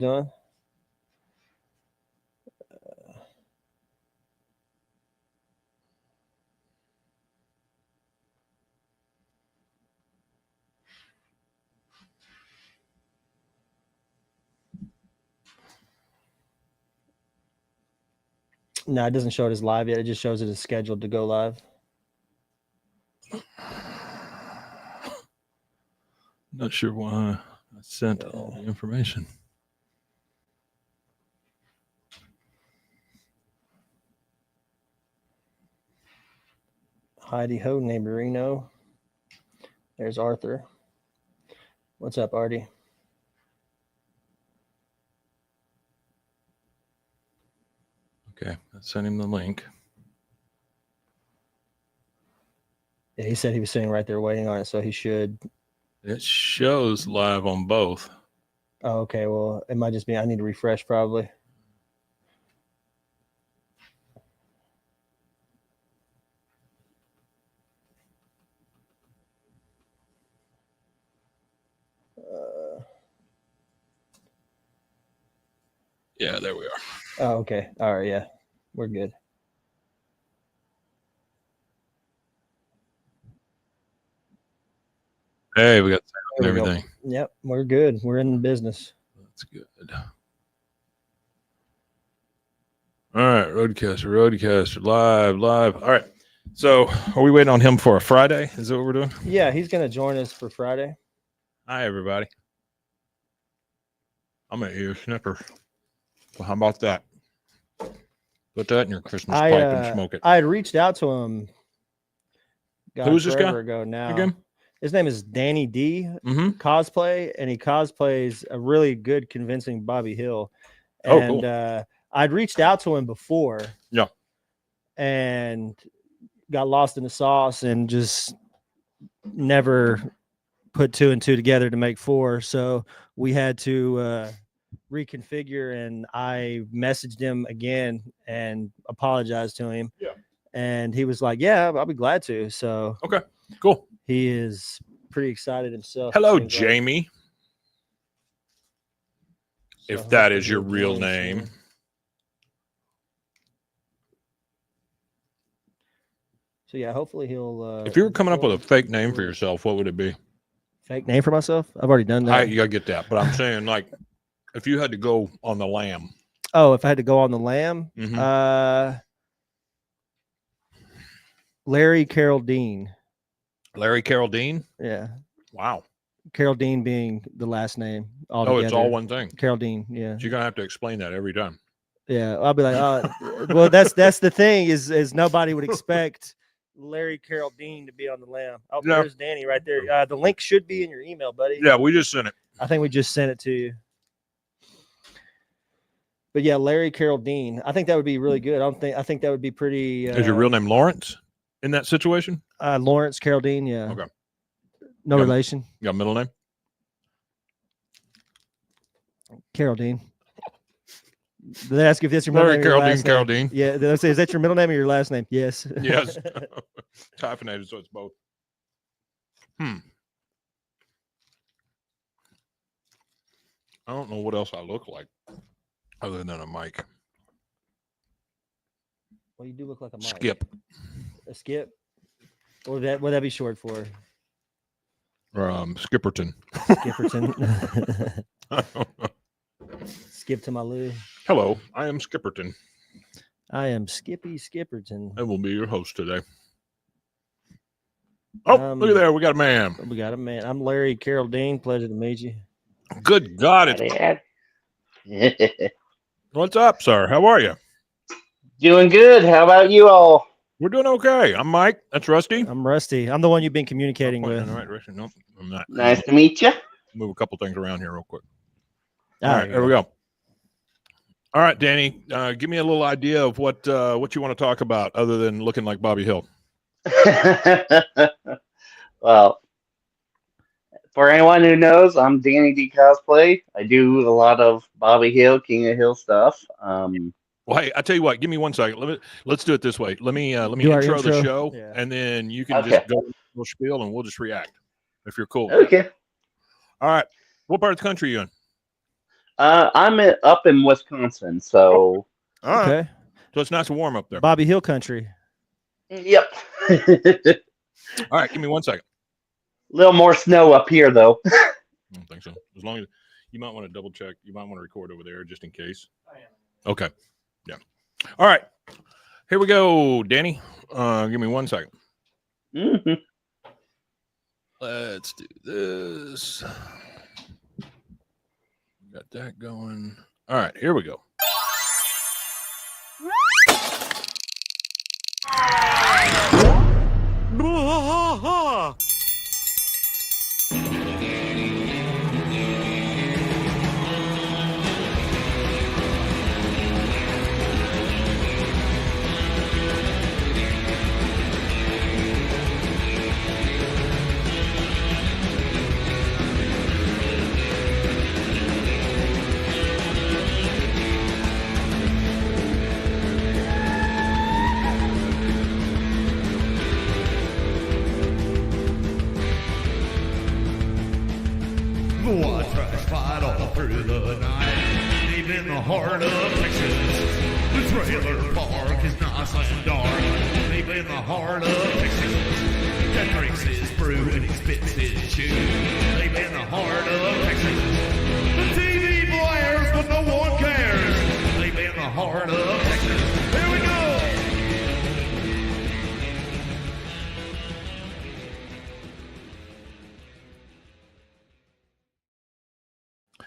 doing? No, it doesn't show it as live yet. It just shows it as scheduled to go live. Not sure why I sent all the information. Heidi ho, neighborino. There's Arthur. What's up, Artie? Okay, I sent him the link. Yeah, he said he was sitting right there waiting on it, so he should. It shows live on both. Oh, okay. Well, it might just be I need to refresh probably. Yeah, there we are. Oh, okay. All right. Yeah, we're good. Hey, we got sound and everything. Yep, we're good. We're in the business. That's good. All right, Roadcaster, live. All right. So, are we waiting on him for a Friday? Is that what we're doing? Yeah, he's going to join us for Friday. Hi, everybody. I'm going to eat a snipper. Well, how about that? Put that in your Christmas pipe and smoke it. I had reached out to him. Who's this guy? Ago now. Again? His name is Danny D. Cosplay, and he cosplays a really good, convincing Bobby Hill. And cool. I'd reached out to him before. Yeah. And got lost in the sauce and just never put 2 and 2 together to make 4. So we had to reconfigure, and I messaged him again and apologized to him. Yeah. And he was like, yeah, I'll be glad to. So okay, cool. He is pretty excited himself. Hello, Jamie. So if that is your real name. So yeah, hopefully he'll. If you were coming up with a fake name for yourself, what would it be? Fake name for myself? I've already done that. You gotta get that, but I'm saying like, if you had to go on the lamb. Oh, if I had to go on the lamb, Larry Carroll Dean. Larry Carroll Dean? Yeah. Wow. Carroll Dean being the last name. Altogether. Oh, it's all one thing. Carroll Dean. Yeah. So you're gonna have to explain that every time. Yeah, I'll be like, well, that's the thing is nobody would expect Larry Carroll Dean to be on the lamb. Oh, yeah. There's Danny right there. The link should be in your email, buddy. Yeah, we just sent it. I think we just sent it to you. But yeah, Larry Carroll Dean. I think that would be really good. I think that would be pretty. Is your real name Lawrence in that situation? Lawrence Carroll Dean. Yeah. Okay. No relation. You got a middle name? Carroll Dean. Did they ask if that's your middle name? Carroll Dean. Yeah. Did I say, is that your middle name or your last name? Yes. Yes. Hyphenated, so it's both. I don't know what else I look like other than a mic. Well, you do look like a mic. Skip. A skip? What would that be short for? Skipperton. Skipperton. I don't know. Skip to my loo. Hello, I am Skipperton. I am Skippy Skipperton. I will be your host today. Oh, look at there. We got a man. We got a man. I'm Larry Carroll Dean. Pleasure to meet you. Good God. What's up, sir? How are you? Doing good. How about you all? We're doing okay. I'm Mike. That's Rusty. I'm Rusty. I'm the one you've been communicating with. In the right direction. Nope, I'm not. Nice to meet you. Move a couple things around here real quick. All right, there we go. All right, Danny, give me a little idea of what you want to talk about other than looking like Bobby Hill. Well, for anyone who knows, I'm Danny D Cosplay. I do a lot of Bobby Hill, King of Hill stuff. Well, hey, I tell you what. Give me 1 second. Let's do it this way. Let me intro the show, and then you can just go spiel, and we'll just react if you're cool. Okay. All right. What part of the country are you in? I'm up in Wisconsin, so. Okay. So it's nice and warm up there. Bobby Hill country. Yep. All right, give me 1 second. A little more snow up here, though. I don't think so. As long as you might want to double check. You might want to record over there just in case. Okay. Yeah. All right. Here we go, Danny. Give me 1 second. Mm-hmm. Let's do this. Got that going. All right, here we go. Bwaaa tracks fight all through the night, deep in the heart of Texas. The trailer park is nice and dark, deep in the heart of Texas. Cat drinks his brew and he spits his chew, deep in the heart of Texas. The TV blares but no one cares, deep in the heart of Texas. Here we go!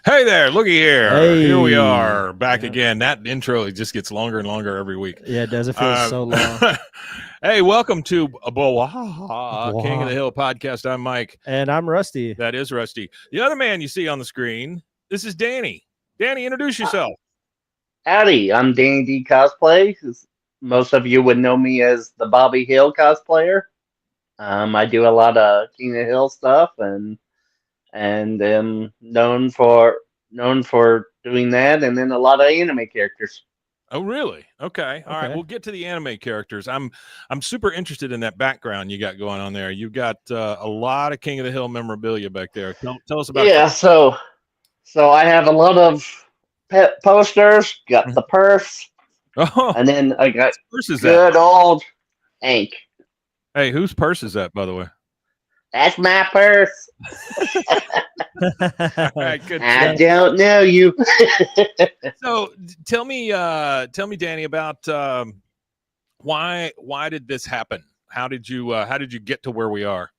Hey there, looky here. Hey. Here we are, back again. That intro, it just gets longer and longer every week. Yeah, it does. It feels so long. Hey, welcome to Bwaaa, King of the Hill podcast. I'm Mike. And I'm Rusty. That is Rusty. The other man you see on the screen, this is Danny. Danny, introduce yourself. Howdy, I'm Danny D Cosplay. Most of you would know me as the Bobby Hill cosplayer. I do a lot of King of Hill stuff and am known for doing that, and then a lot of anime characters. Oh, really? Okay. All right. We'll get to the anime characters. I'm super interested in that background you got going on there. You've got a lot of King of the Hill memorabilia back there. Tell us about Yeah, so I have a lot of pet posters, got the purse, and then I got good old ink. Hey, whose purse is that, by the way? That's my purse. All right, good. I don't know you. So tell me, Danny, about why did this happen? How did you get to where we are?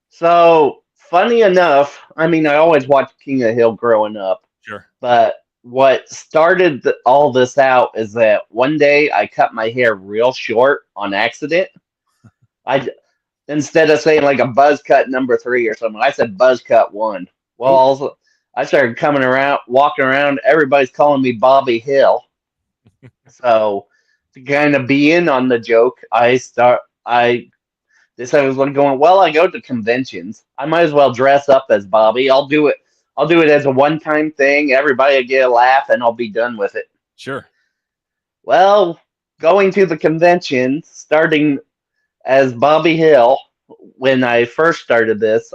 So funny enough, I mean, I always watched King of Hill growing up. Sure. But what started all this out is that one day I cut my hair real short on accident. Instead of saying like a buzz cut number 3 or something, I said buzz cut 1. Well, also, I started walking around. Everybody's calling me Bobby Hill. So to kind of be in on the joke, I decided I was going, well, I go to conventions. I might as well dress up as Bobby. I'll do it as a one-time thing. Everybody will get a laugh, and I'll be done with it. Sure. Well, going to the convention, starting as Bobby Hill, when I first started this,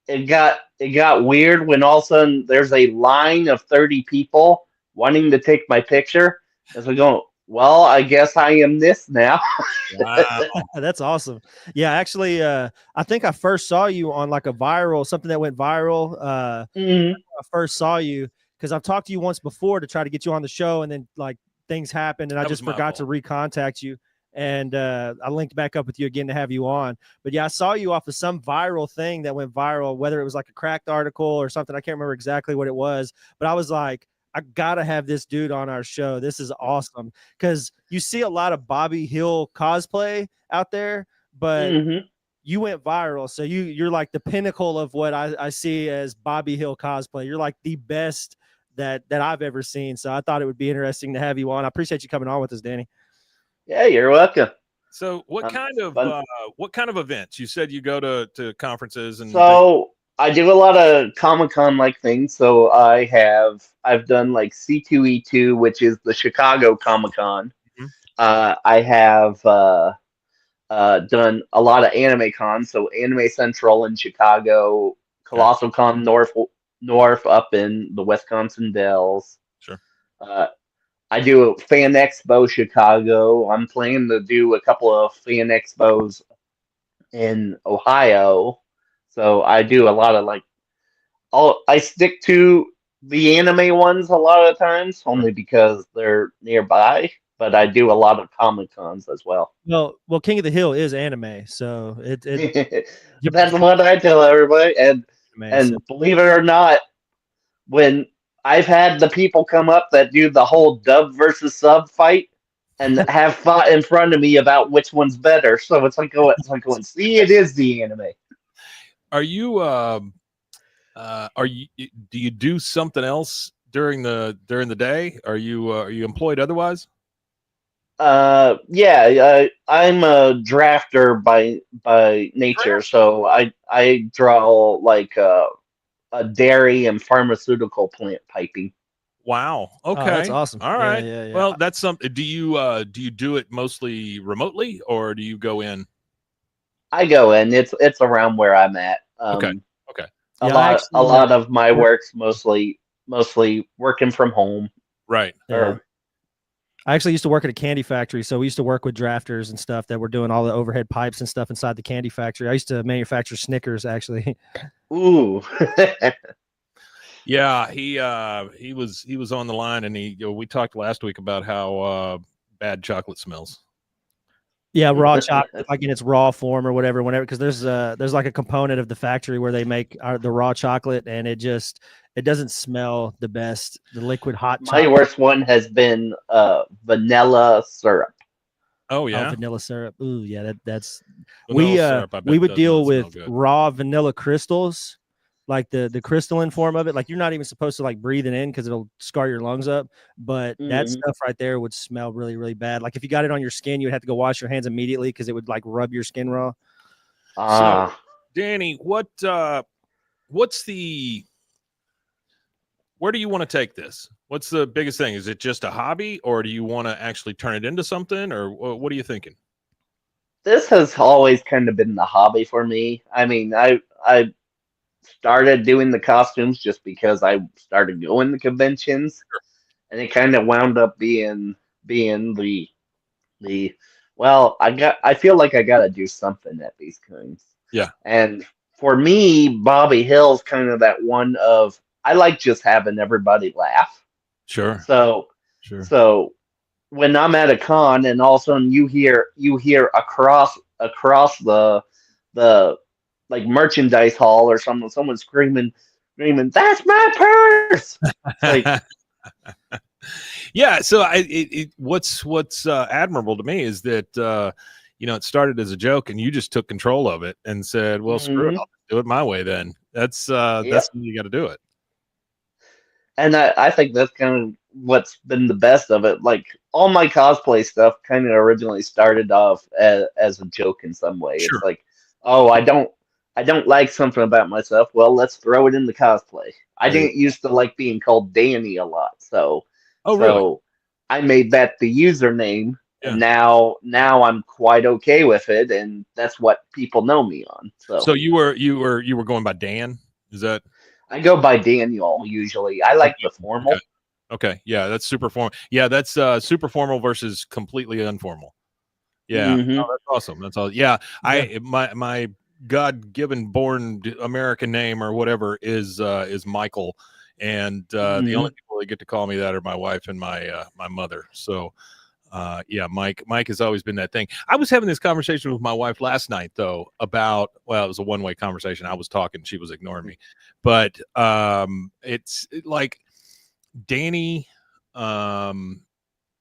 it got weird when all of a sudden there's a line of 30 people wanting to take my picture. As we go, well, I guess I am this now. Wow. That's awesome. Yeah, actually, I think I first saw you on like something that went viral. I first saw you because I've talked to you once before to try to get you on the show, and then like things happened, and I just forgot to recontact you. And I linked back up with you again to have you on. But yeah, I saw you off of some viral thing that went viral, whether it was like a cracked article or something. I can't remember exactly what it was, but I was like, I gotta have this dude on our show. This is awesome. Because you see a lot of Bobby Hill cosplay out there, but you went viral. So you're like the pinnacle of what I see as Bobby Hill cosplay. You're like the best that I've ever seen. So I thought it would be interesting to have you on. I appreciate you coming on with us, Danny. Yeah, you're welcome. So what kind of events? You said you go to conferences and I do a lot of Comic-Con like things. So I've done like C2E2, which is the Chicago Comic-Con. I have done a lot of Anime Con, so Anime Central in Chicago, Colossal Con north up in the Wisconsin Dells. Sure. I do Fan Expo Chicago. I'm planning to do a couple of Fan Expos in Ohio. So I do a lot of I stick to the anime ones a lot of times only because they're nearby, but I do a lot of Comic Cons as well. Well, King of the Hill is anime, so That's what I tell everybody. And so. believe it or not, when I've had the people come up that do the whole dub versus sub fight and have fought in front of me about which one's better. So it's like going, see, it is the anime. Are you do you do something else during the day? Are you employed otherwise? Yeah, I'm a drafter by nature, so I draw like a dairy and pharmaceutical plant piping. Wow. Okay. Oh, that's awesome. All right. Yeah. Well, that's something. Do you do it mostly remotely or do you go in? I go in. It's around where I'm at. Okay. A lot of my work's mostly working from home. Right. Yeah. I actually used to work at a candy factory, so we used to work with drafters and stuff that were doing all the overhead pipes and stuff inside the candy factory. I used to manufacture Snickers, actually. Ooh. Yeah, he was on the line, and we talked last week about how bad chocolate smells. Yeah, raw chocolate, like in its raw form or whatever, because there's like a component of the factory where they make the raw chocolate, and it doesn't smell the best. The liquid hot chocolate. My worst one has been vanilla syrup. Oh yeah, vanilla syrup. Ooh, yeah, that's vanilla syrup, we would deal with raw vanilla crystals, like the crystalline form of it. Like you're not even supposed to like breathe it in because it'll scar your lungs up. But that stuff right there would smell really, really bad. Like if you got it on your skin, you would have to go wash your hands immediately because it would like rub your skin raw. So, Danny, what's where do you want to take this? What's the biggest thing? Is it just a hobby, or do you want to actually turn it into something, or what are you thinking? This has always kind of been the hobby for me. I mean, I started doing the costumes just because I started going to conventions, and it kind of wound up being the well, I feel like I got to do something at these kinds. Yeah. And for me, Bobby Hill's kind of that one of I like just having everybody laugh. Sure. So when I'm at a con and all of a sudden you hear across the like merchandise hall or something, someone screaming, "That's my purse!" Like, yeah. So what's admirable to me is that it started as a joke and you just took control of it and said, "Well, screw it, I'll do it my way." Then that's when you got to do it. And I think that's kind of what's been the best of it. Like all my cosplay stuff kind of originally started off as a joke in some way. Sure. It's like, oh, I don't like something about myself. Well, let's throw it in the cosplay. I didn't used to like being called Danny a lot, so really? I made that the username, and now I'm quite okay with it, and that's what people know me on. So you were going by Dan? Is that? I go by Daniel usually. I like the formal. Okay. Yeah, that's super formal. Yeah, that's super formal versus completely informal. Yeah, that's awesome. That's all. Yeah, my God-given born American name or whatever is Michael, and the only people that get to call me that are my wife and my mother. So. Mike has always been that thing. I was having this conversation with my wife last night, though, about, well, it was a one-way conversation. I was talking, she was ignoring me, but it's like Danny. God,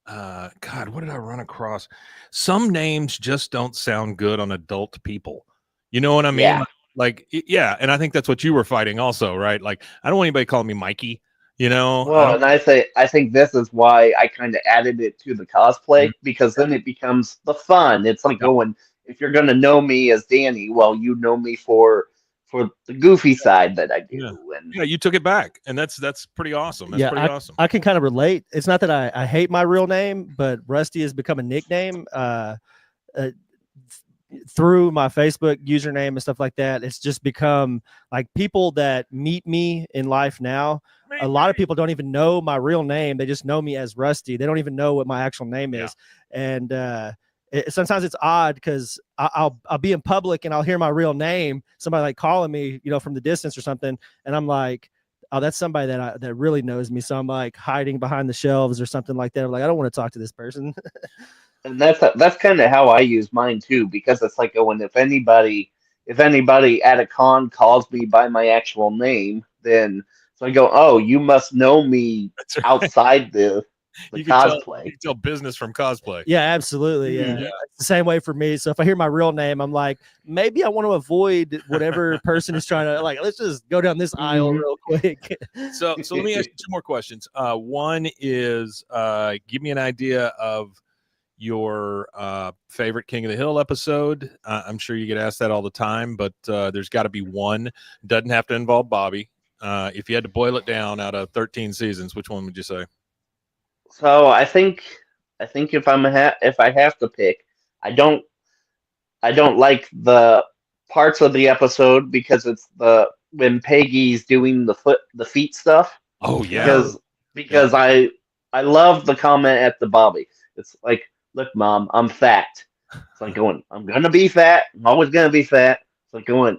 what did I run across? Some names just don't sound good on adult people. You know what I mean? Yeah. Like, yeah, and I think that's what you were fighting, also, right? Like, I don't want anybody calling me Mikey. Well, and I think this is why I kind of added it to the cosplay, because then it becomes the fun. It's like going, if you're going to know me as Danny, well, you know me for the goofy side that I do. Yeah. And you took it back, and that's pretty awesome. That's pretty awesome. I can kind of relate. It's not that I hate my real name, but Rusty has become a nickname. through my Facebook username and stuff like that, it's just become like people that meet me in life now. A lot of people don't even know my real name. They just know me as Rusty. They don't even know what my actual name is. And sometimes it's odd because I'll be in public and I'll hear my real name, somebody like calling me, from the distance or something. And I'm like, oh, that's somebody that really knows me. So I'm like hiding behind the shelves or something like that. I'm like, I don't want to talk to this person. And that's kind of how I use mine too, because it's like when if anybody at a con calls me by my actual name, then so I go, oh, you must know me That's right. outside the You cosplay. can tell business from cosplay. Yeah, absolutely. Yeah. It's the same way for me. So if I hear my real name, I'm like, maybe I want to avoid whatever person is trying to let's just go down this aisle real quick. So let me ask you 2 more questions. One is give me an idea of your favorite King of the Hill episode. I'm sure you get asked that all the time, but there's got to be one. Doesn't have to involve Bobby. If you had to boil it down out of 13 seasons, which one would you say? So I think if I have to pick, I don't like the parts of the episode because it's when Peggy's doing the feet stuff. Oh yeah. Because I love the comment at the Bobby. It's like, look, Mom, I'm fat. It's like going, I'm gonna be fat. I'm always gonna be fat. It's like going.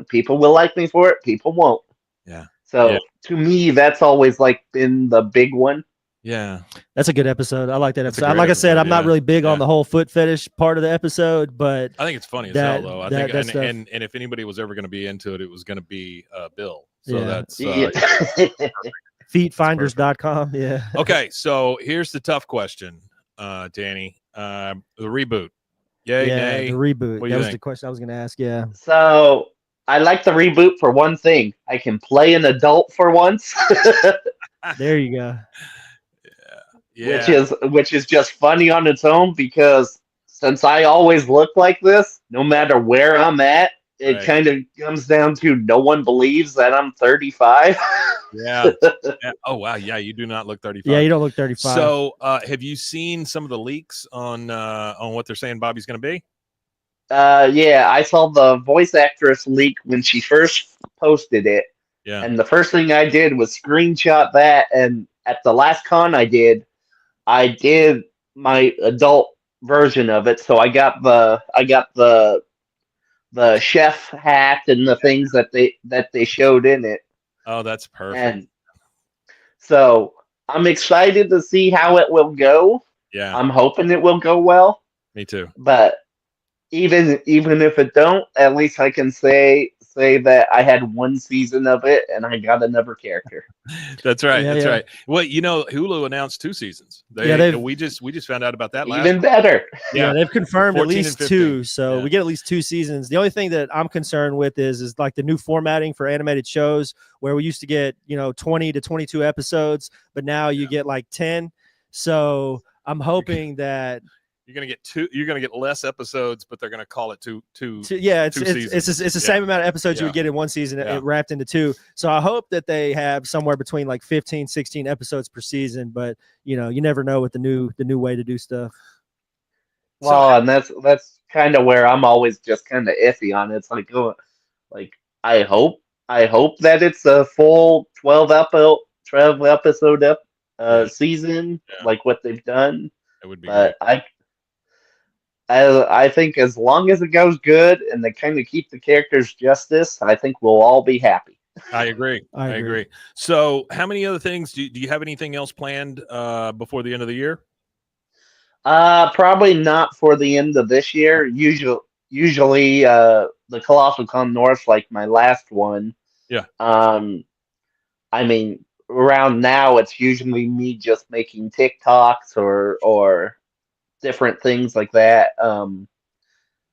People will like me for it. People won't. Yeah. So to me, that's always like been the big one. Yeah, that's a good episode. I like that That's a episode. great Like I said, episode, I'm not really big on the whole foot fetish part of the episode, but I think it's funny as hell, though. I think, that stuff. and if anybody was ever going to be into it, it was going to be Bill. So Yeah. that's feetfinders.com. Yeah. okay. So here's the tough question, Danny. The reboot. Yay, nay? The reboot. What do That you was think? the question I was going to ask. Yeah. So I like the reboot for one thing. I can play an adult for once. There you go. Yeah. Which is just funny on its own, because since I always look like this, no matter where I'm at, it Right. kind of comes down to no one believes that I'm 35. Yeah. Oh wow. Yeah, you do not look 35. Yeah, you don't look 35. So, have you seen some of the leaks on what they're saying Bobby's going to be? Yeah, I saw the voice actress leak when she first posted it. Yeah. And the first thing I did was screenshot that, and at the last con I did my adult version of it. So I got the chef hat and the things that they showed in it. Oh, that's perfect. And so I'm excited to see how it will go. Yeah. I'm hoping it will go well. Me too. But even if it don't, at least I can say that I had one season of it and I got another character. That's right. Yeah, That's yeah. right. Well, Hulu announced 2 seasons. We just found out about that last. Even better. Yeah, they've confirmed at 14 and least 15. 2, so Yeah. we get at least 2 seasons. The only thing that I'm concerned with is like the new formatting for animated shows, where we used to get 20 to 22 episodes, but now you get like 10. So I'm hoping that You're gonna get 2. You're gonna get less episodes, but they're gonna call it two. yeah, it's 2 seasons. the same amount of episodes you would get in one season, Yeah. wrapped into 2. So I hope that they have somewhere between like 15, 16 episodes per season. But you never know with the new way to do stuff. Well, and that's kind of where I'm always just kind of iffy on it. It's like, I hope that it's a full 12 episode season, Yeah. like what they've done. It would be. But Great. I think as long as it goes good and they kind of keep the characters justice, I think we'll all be happy. I agree. I agree. So, how many other things do you have anything else planned before the end of the year? Probably not for the end of this year. Usually, the Colossal Con North, like my last one. Yeah. I mean, around now, it's usually me just making TikToks or different things like that.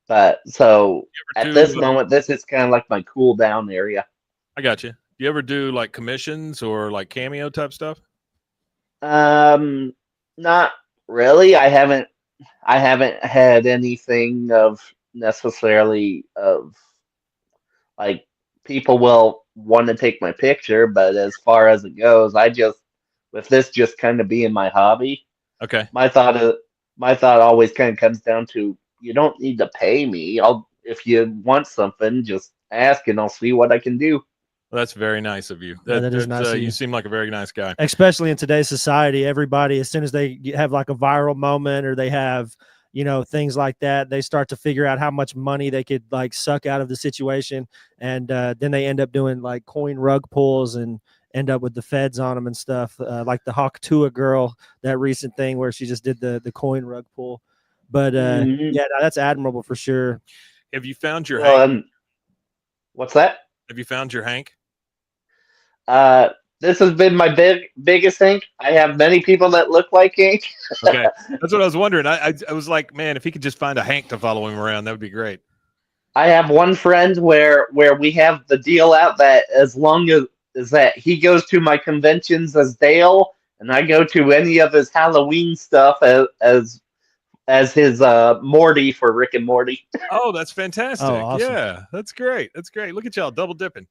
But so at this moment, this is kind of like my cool down area. I got you. Do you ever do like commissions or like cameo type stuff? Not really. I haven't had anything of necessarily of like people will want to take my picture, but as far as it goes, with this just kind of being my hobby. Okay. My thought always kind of comes down to you don't need to pay me. If you want something, just ask and I'll see what I can do. Well, that's very nice of you. Yeah, that is nice of you you. seem like a very nice guy. Especially in today's society, everybody, as soon as they have like a viral moment or they have, things like that, they start to figure out how much money they could like suck out of the situation. And then they end up doing like coin rug pulls and end up with the feds on them and stuff. Like the Hawk girl, that recent thing where she just did the coin rug pull. But yeah, no, that's admirable for sure. Have you found your Hank? What's that? Have you found your Hank? This has been my biggest Hank. I have many people that look like Hank. Okay, that's what I was wondering. I was like, man, if he could just find a Hank to follow him around, that would be great. I have one friend where we have the deal out that as long as that he goes to my conventions as Dale, and I go to any of his Halloween stuff as his Morty for Rick and Morty. Oh, that's fantastic. Oh, awesome. Yeah, that's great. That's great. Look at y'all double dipping.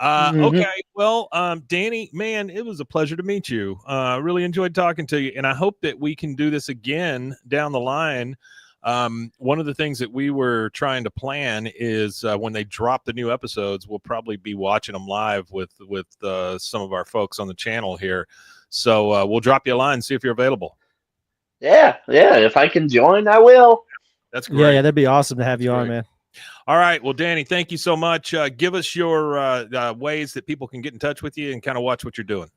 Okay, well, Danny, man, it was a pleasure to meet you. Really enjoyed talking to you, and I hope that we can do this again down the line. One of the things that we were trying to plan is when they drop the new episodes, we'll probably be watching them live with some of our folks on the channel here. So we'll drop you a line and see if you're available. Yeah. If I can join, I will. That's great. Yeah, that'd be awesome to have you on, man. All right. Well, Danny, thank you so much. Give us your ways that people can get in touch with you and kind of watch what you're doing.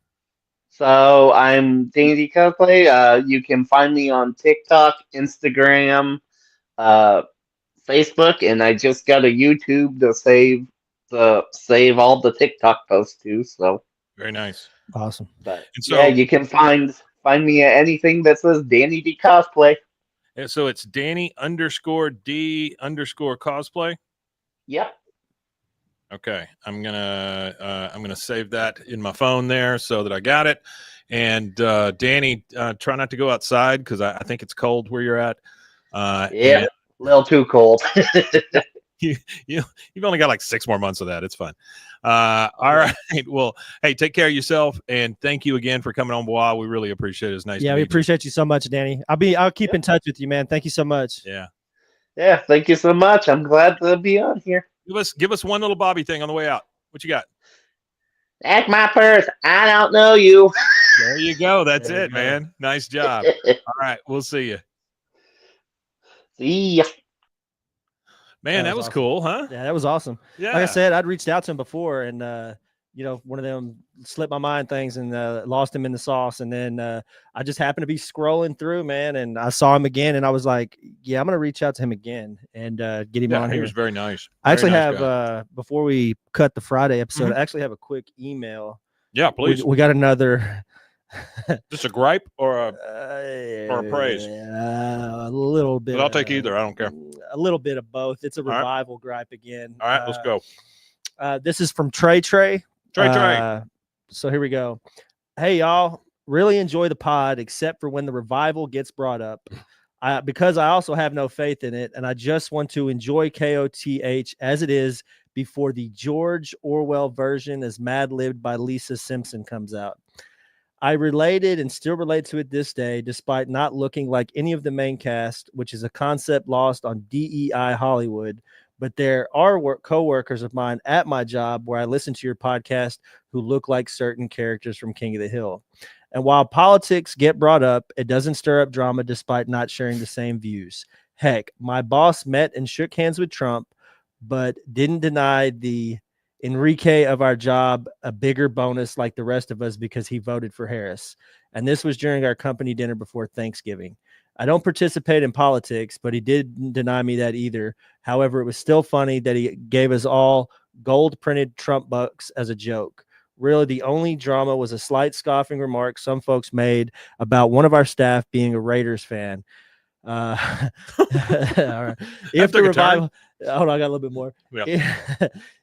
So I'm Danny Cosplay. You can find me on TikTok, Instagram, Facebook, and I just got a YouTube to save all the TikTok posts too. So very nice, awesome. But yeah, you can find me at anything that says Danny D Cosplay. And so it's Danny_D_cosplay. Yep. Okay, I'm gonna save that in my phone there so that I got it. And Danny, try not to go outside because I think it's cold where you're at. Yeah, a little too cold. You've only got like 6 more months of that. It's fine. All right. Well, hey, take care of yourself, and thank you again for coming on Bwaaa. We really appreciate it. It's nice. Yeah, we appreciate you so much, Danny. I'll keep in touch with you, man. Thank you so much. Yeah. Yeah, thank you so much. I'm glad to be on here. Give us one little Bobby thing on the way out. What you got? That's my purse. I don't know you. There you go. That's it, man. Nice job. All right, we'll see you. See ya. Man, that was awesome. Cool, huh? Yeah, that was awesome. Yeah. Like I said, I'd reached out to him before, and one of them slipped my mind things and lost him in the sauce. And then I just happened to be scrolling through, man, and I saw him again, and I was like, yeah, I'm gonna reach out to him again and get him on here. He was very nice. I actually have before we cut the Friday episode, I actually have a quick email. Yeah, please. We got another. Just a gripe or a praise? A little bit. But I'll take either. I don't care. A little bit of both. It's a revival gripe again. All right, let's go. This is from Trey. Trey. So here we go. Hey, y'all. Really enjoy the pod, except for when the revival gets brought up. Because I also have no faith in it, and I just want to enjoy KOTH as it is before the George Orwell version as mad-libbed by Lisa Simpson comes out. I related and still relate to it this day, despite not looking like any of the main cast, which is a concept lost on DEI Hollywood. But there are co-workers of mine at my job where I listen to your podcast who look like certain characters from King of the Hill. And while politics get brought up, it doesn't stir up drama despite not sharing the same views. Heck, my boss met and shook hands with Trump, but didn't deny the Enrique of our job a bigger bonus like the rest of us because he voted for Harris. And this was during our company dinner before Thanksgiving. I don't participate in politics, but he didn't deny me that either. However, it was still funny that he gave us all gold printed Trump bucks as a joke. Really, the only drama was a slight scoffing remark some folks made about one of our staff being a Raiders fan. All right. If the revival, hold on, I got a little bit more. Yeah.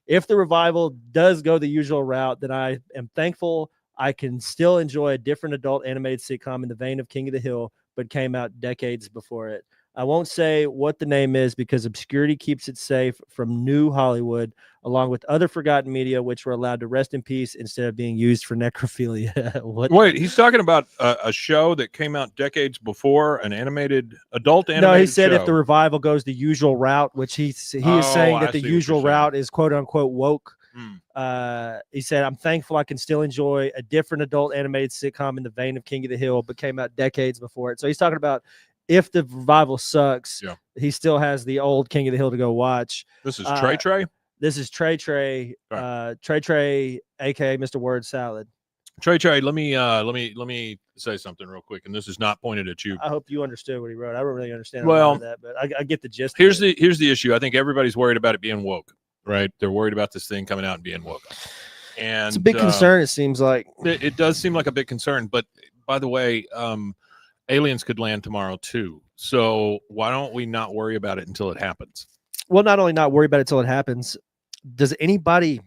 If the revival does go the usual route, then I am thankful I can still enjoy a different adult animated sitcom in the vein of King of the Hill, but came out decades before it. I won't say what the name is because obscurity keeps it safe from New Hollywood, along with other forgotten media, which were allowed to rest in peace instead of being used for necrophilia. Wait, he's talking about a show that came out decades before, an adult animated No, he said show. if the revival goes the usual route, which he is saying that the usual route is quote unquote woke. He said, I'm thankful I can still enjoy a different adult animated sitcom in the vein of King of the Hill, but came out decades before it. So he's talking about if the revival sucks, he still has the old King of the Hill to go watch. This is Trey Trey? This is Trey Trey, aka Mr. Word Salad. Trey Trey, let me say something real quick, and this is not pointed at you. I hope you understood what he wrote. I don't really understand that, but I get the gist. Here's the issue. I think everybody's worried about it being woke, right? They're worried about this thing coming out and being woke. And it's a big concern, it seems like. It does seem like a big concern, but by the way, aliens could land tomorrow too. So why don't we not worry about it until it happens? Well, not only not worry about it until it happens, does anybody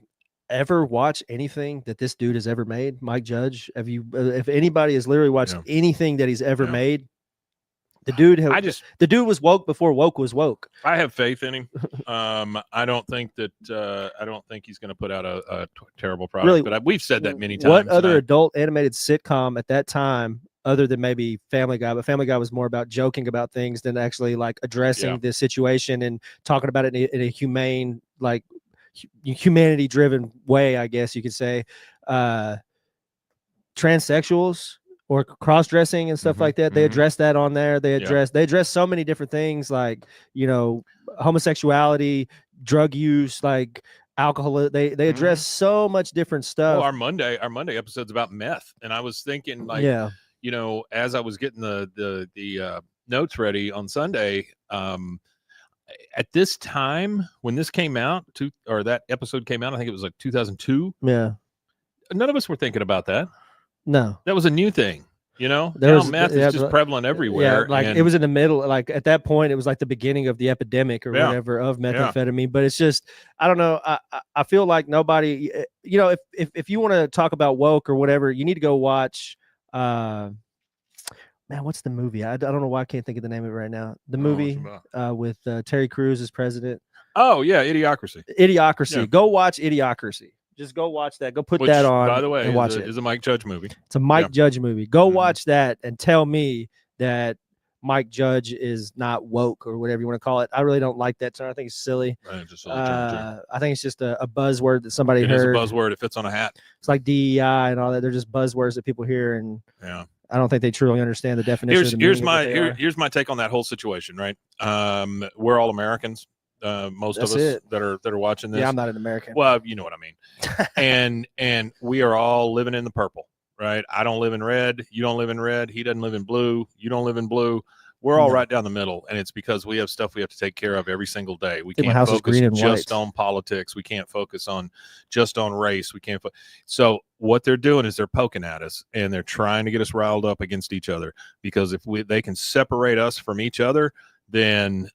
ever watch anything that this dude has ever made? Mike Judge, if anybody has literally watched anything that he's ever made, the dude was woke before woke was woke. I have faith in him. I don't think he's going to put out a terrible product. Really, but we've said that many times. What other adult animated sitcom at that time, other than maybe Family Guy, but Family Guy was more about joking about things than actually like addressing the situation and talking about it in a humane, like humanity driven way, I guess you could say. Transsexuals or cross-dressing and stuff like that, they address that on there. They address so many different things, like, you know, homosexuality, drug use, like alcohol. They address so much different stuff. Well, our Monday episode's about meth, and I was thinking, like, you know, as I was getting the notes ready on Sunday, at this time when this came out, that episode came out, I think it was like 2002. Yeah, none of us were thinking about that. No, that was a new thing. You know, meth is just prevalent everywhere. Yeah, like it was in the middle. Like at that point, it was like the beginning of the epidemic or whatever of methamphetamine. But it's just, I don't know. I feel like nobody, you know, if you want to talk about woke or whatever, you need to go watch. Man, what's the movie? I don't know why I can't think of the name of it right now. The movie with Terry Crews as president. Oh yeah, Idiocracy. Yeah. Go watch Idiocracy. Just go watch that. Go put that on. By the way, and watch it. It's a Mike Judge movie. It's a Mike Judge movie. Go watch that and tell me that Mike Judge is not woke or whatever you want to call it. I really don't like that term. I think it's silly. I think it's just a buzzword that somebody heard. It is a buzzword. It fits on a hat. It's like DEI and all that. They're just buzzwords that people hear, and I don't think they truly understand the definition. Here's my take on that whole situation. Right, we're all Americans. Most of us that are watching this. Yeah, I'm not an American. Well, you know what I mean. and we are all living in the purple, right? I don't live in red. You don't live in red. He doesn't live in blue. You don't live in blue. We're all right down the middle, and it's because we have stuff we have to take care of every single day. We can't focus just on politics. We can't focus on just on race. We can't. So what they're doing is they're poking at us, and they're trying to get us riled up against each other, because if they can separate us from each other, then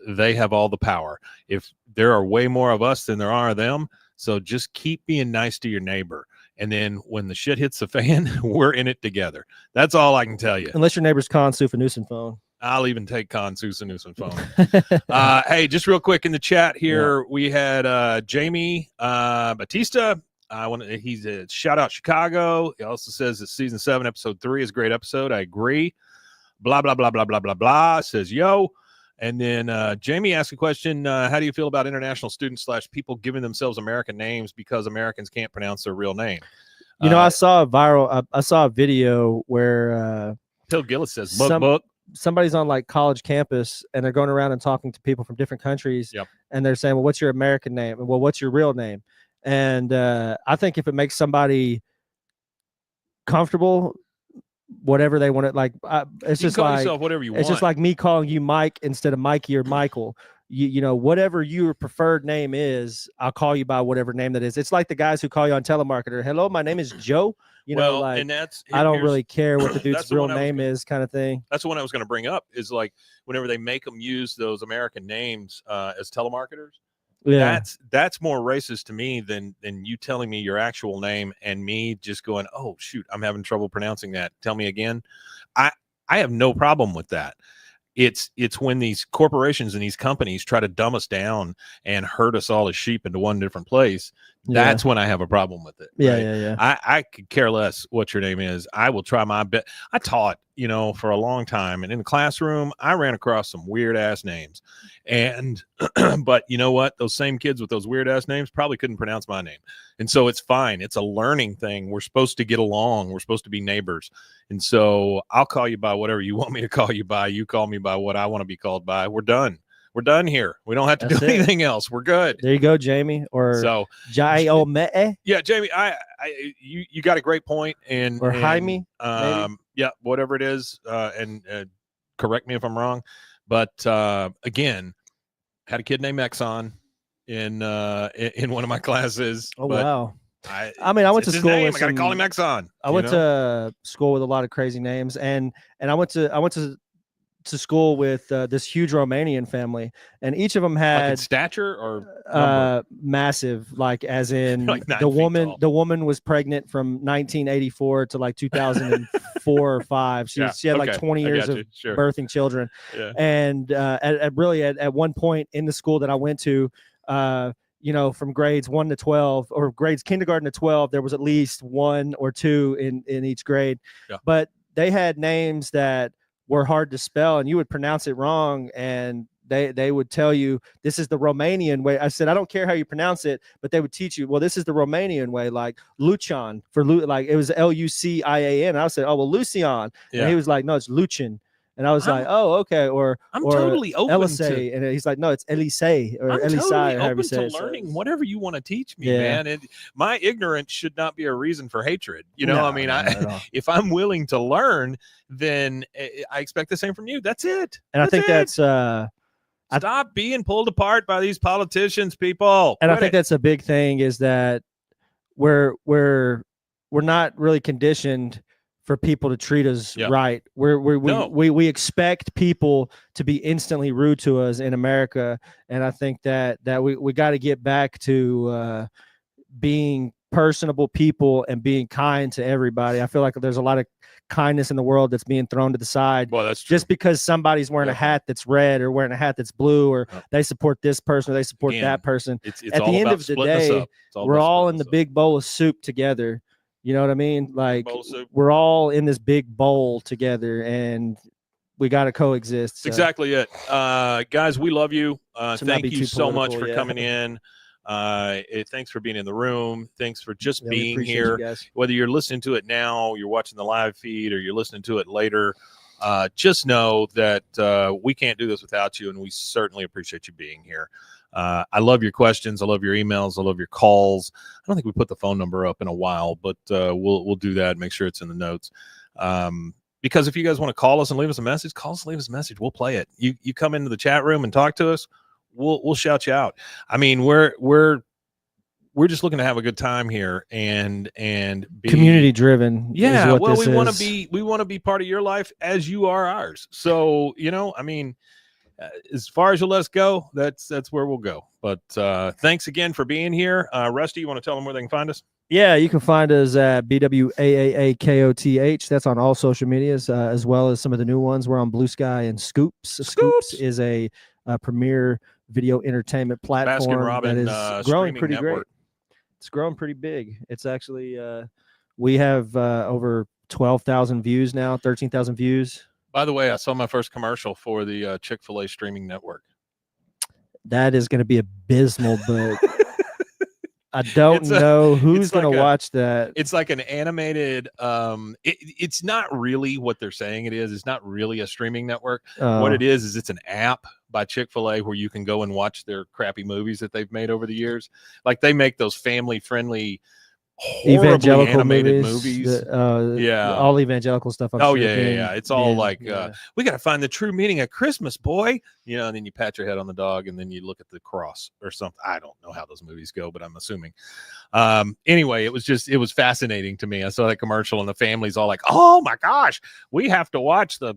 they have all the power. If there are way more of us than there are of them, so just keep being nice to your neighbor. And then when the shit hits the fan, we're in it together. That's all I can tell you. Unless your neighbor's Con Sufanusen phone. I'll even take Con Sufanusen phone. Hey, just real quick in the chat here, we had Jamie Batista. He's a shout out Chicago. He also says that season 7, episode 3 is a great episode. I agree. Blah, blah, blah, blah, blah, blah, blah, says yo. And then Jamie asked a question. How do you feel about international students / people giving themselves American names because Americans can't pronounce their real name? You know, I saw a video where Phil Gillis says book. Somebody's on like college campus and they're going around and talking to people from different countries. Yep. And they're saying, well, what's your American name? And well, what's your real name? And I think if it makes somebody comfortable, whatever they want to, like, it's just call like yourself whatever you want. It's just like me calling you Mike instead of Mikey or Michael. You know, whatever your preferred name is, I'll call you by whatever name that is. It's like the guys who call you on telemarketer. Hello, my name is Joe. You know, like, and I don't really care what the dude's real name is, kind of thing. That's the one I was going to bring up, is like whenever they make them use those American names as telemarketers. Yeah, that's more racist to me than you telling me your actual name and me just going, oh shoot, I'm having trouble pronouncing that. Tell me again. I have no problem with that. it's when these corporations and these companies try to dumb us down and herd us all as sheep into one different place. That's when I have a problem with it. Yeah. I could care less what your name is. I will try my best. I taught, for a long time, and in the classroom, I ran across some weird ass names, and but you know what? Those same kids with those weird ass names probably couldn't pronounce my name, and so it's fine. It's a learning thing. We're supposed to get along. We're supposed to be neighbors, and so I'll call you by whatever you want me to call you by. You call me by what I want to be called by. We're done. We're done here. We don't have to do anything else. We're good. There you go, Jamie. Or so Jaiome. Yeah, Jamie, you got a great point. Or Jaime. Yeah, whatever it is. And correct me if I'm wrong. But again, had a kid named Exxon in one of my classes. Oh, wow. I went to school with I gotta call him Exxon. I went to school with a lot of crazy names, and I went to school with this huge Romanian family, and each of them had like in stature or massive, like as in like the woman was pregnant from 1984 to like 2004 or 5. She had like 20 years of birthing children. And at one point in the school that I went to, from grades 1 to 12, or grades kindergarten to 12, there was at least 1 or 2 in each grade. But they had names that were hard to spell, and you would pronounce it wrong, and they would tell you this is the Romanian way. I said, I don't care how you pronounce it, but they would teach you, well, this is the Romanian way, like Lucian like it was Lucian. I said, oh well, Lucian. And he was like, no, it's Luchin. And I was like, oh, okay. Or totally open Elise, and he's like, no, it's Elise or Elise. Totally open to learning whatever you want to teach me, man. My ignorance should not be a reason for hatred. If I'm willing to learn, then I expect the same from you. That's it. And I think that's stop being pulled apart by these politicians, people. And I think that's a big thing, is that we're not really conditioned for people to treat us right. We expect people to be instantly rude to us in America, and I think that we got to get back to being personable people and being kind to everybody. I feel like there's a lot of kindness in the world that's being thrown to the side. Well, that's true. Just because somebody's wearing a hat that's red, or wearing a hat that's blue, or they support this person, or they support that person. It's at the end of the day, we're all in the big bowl of soup together. You know what I mean? Like, we're all in this big bowl together, and we got to coexist. So. Exactly it. Guys, we love you. Thank you so much for coming in. Thanks for being in the room. Thanks for just being here. Whether you're listening to it now, you're watching the live feed, or you're listening to it later, just know that we can't do this without you, and we certainly appreciate you being here. I love your questions. I love your emails. I love your calls. I don't think we put the phone number up in a while, but we'll do that. Make sure it's in the notes. Because if you guys want to call us and leave us a message, call us, leave us a message. We'll play it. You come into the chat room and talk to us. We'll shout you out. I mean, we're just looking to have a good time here and be community driven. Yeah. Well, we want to be part of your life as you are ours. So, as far as you'll let us go, that's where we'll go. But thanks again for being here. Rusty, you want to tell them where they can find us? Yeah, you can find us at BWAAAKOTH. That's on all social medias, as well as some of the new ones. We're on Blue Sky and Scoops. Scoops is a premier video entertainment platform that is growing pretty great. It's growing pretty big. It's actually we have over 12,000 views now, 13,000 views. By the way, I saw my first commercial for the Chick-fil-A streaming network. That is going to be abysmal, but I don't know who's going to watch that. It's like an animated. It's not really what they're saying it is. It's not really a streaming network. What it is it's an app by Chick-fil-A where you can go and watch their crappy movies that they've made over the years. Like, they make those family-friendly, evangelical animated movies. All evangelical stuff. It's all we got to find the true meaning of Christmas, boy. And then you pat your head on the dog, and then you look at the cross or something. I don't know how those movies go, but I'm assuming. Anyway, it was fascinating to me. I saw that commercial, and the family's all like, "Oh my gosh, we have to watch the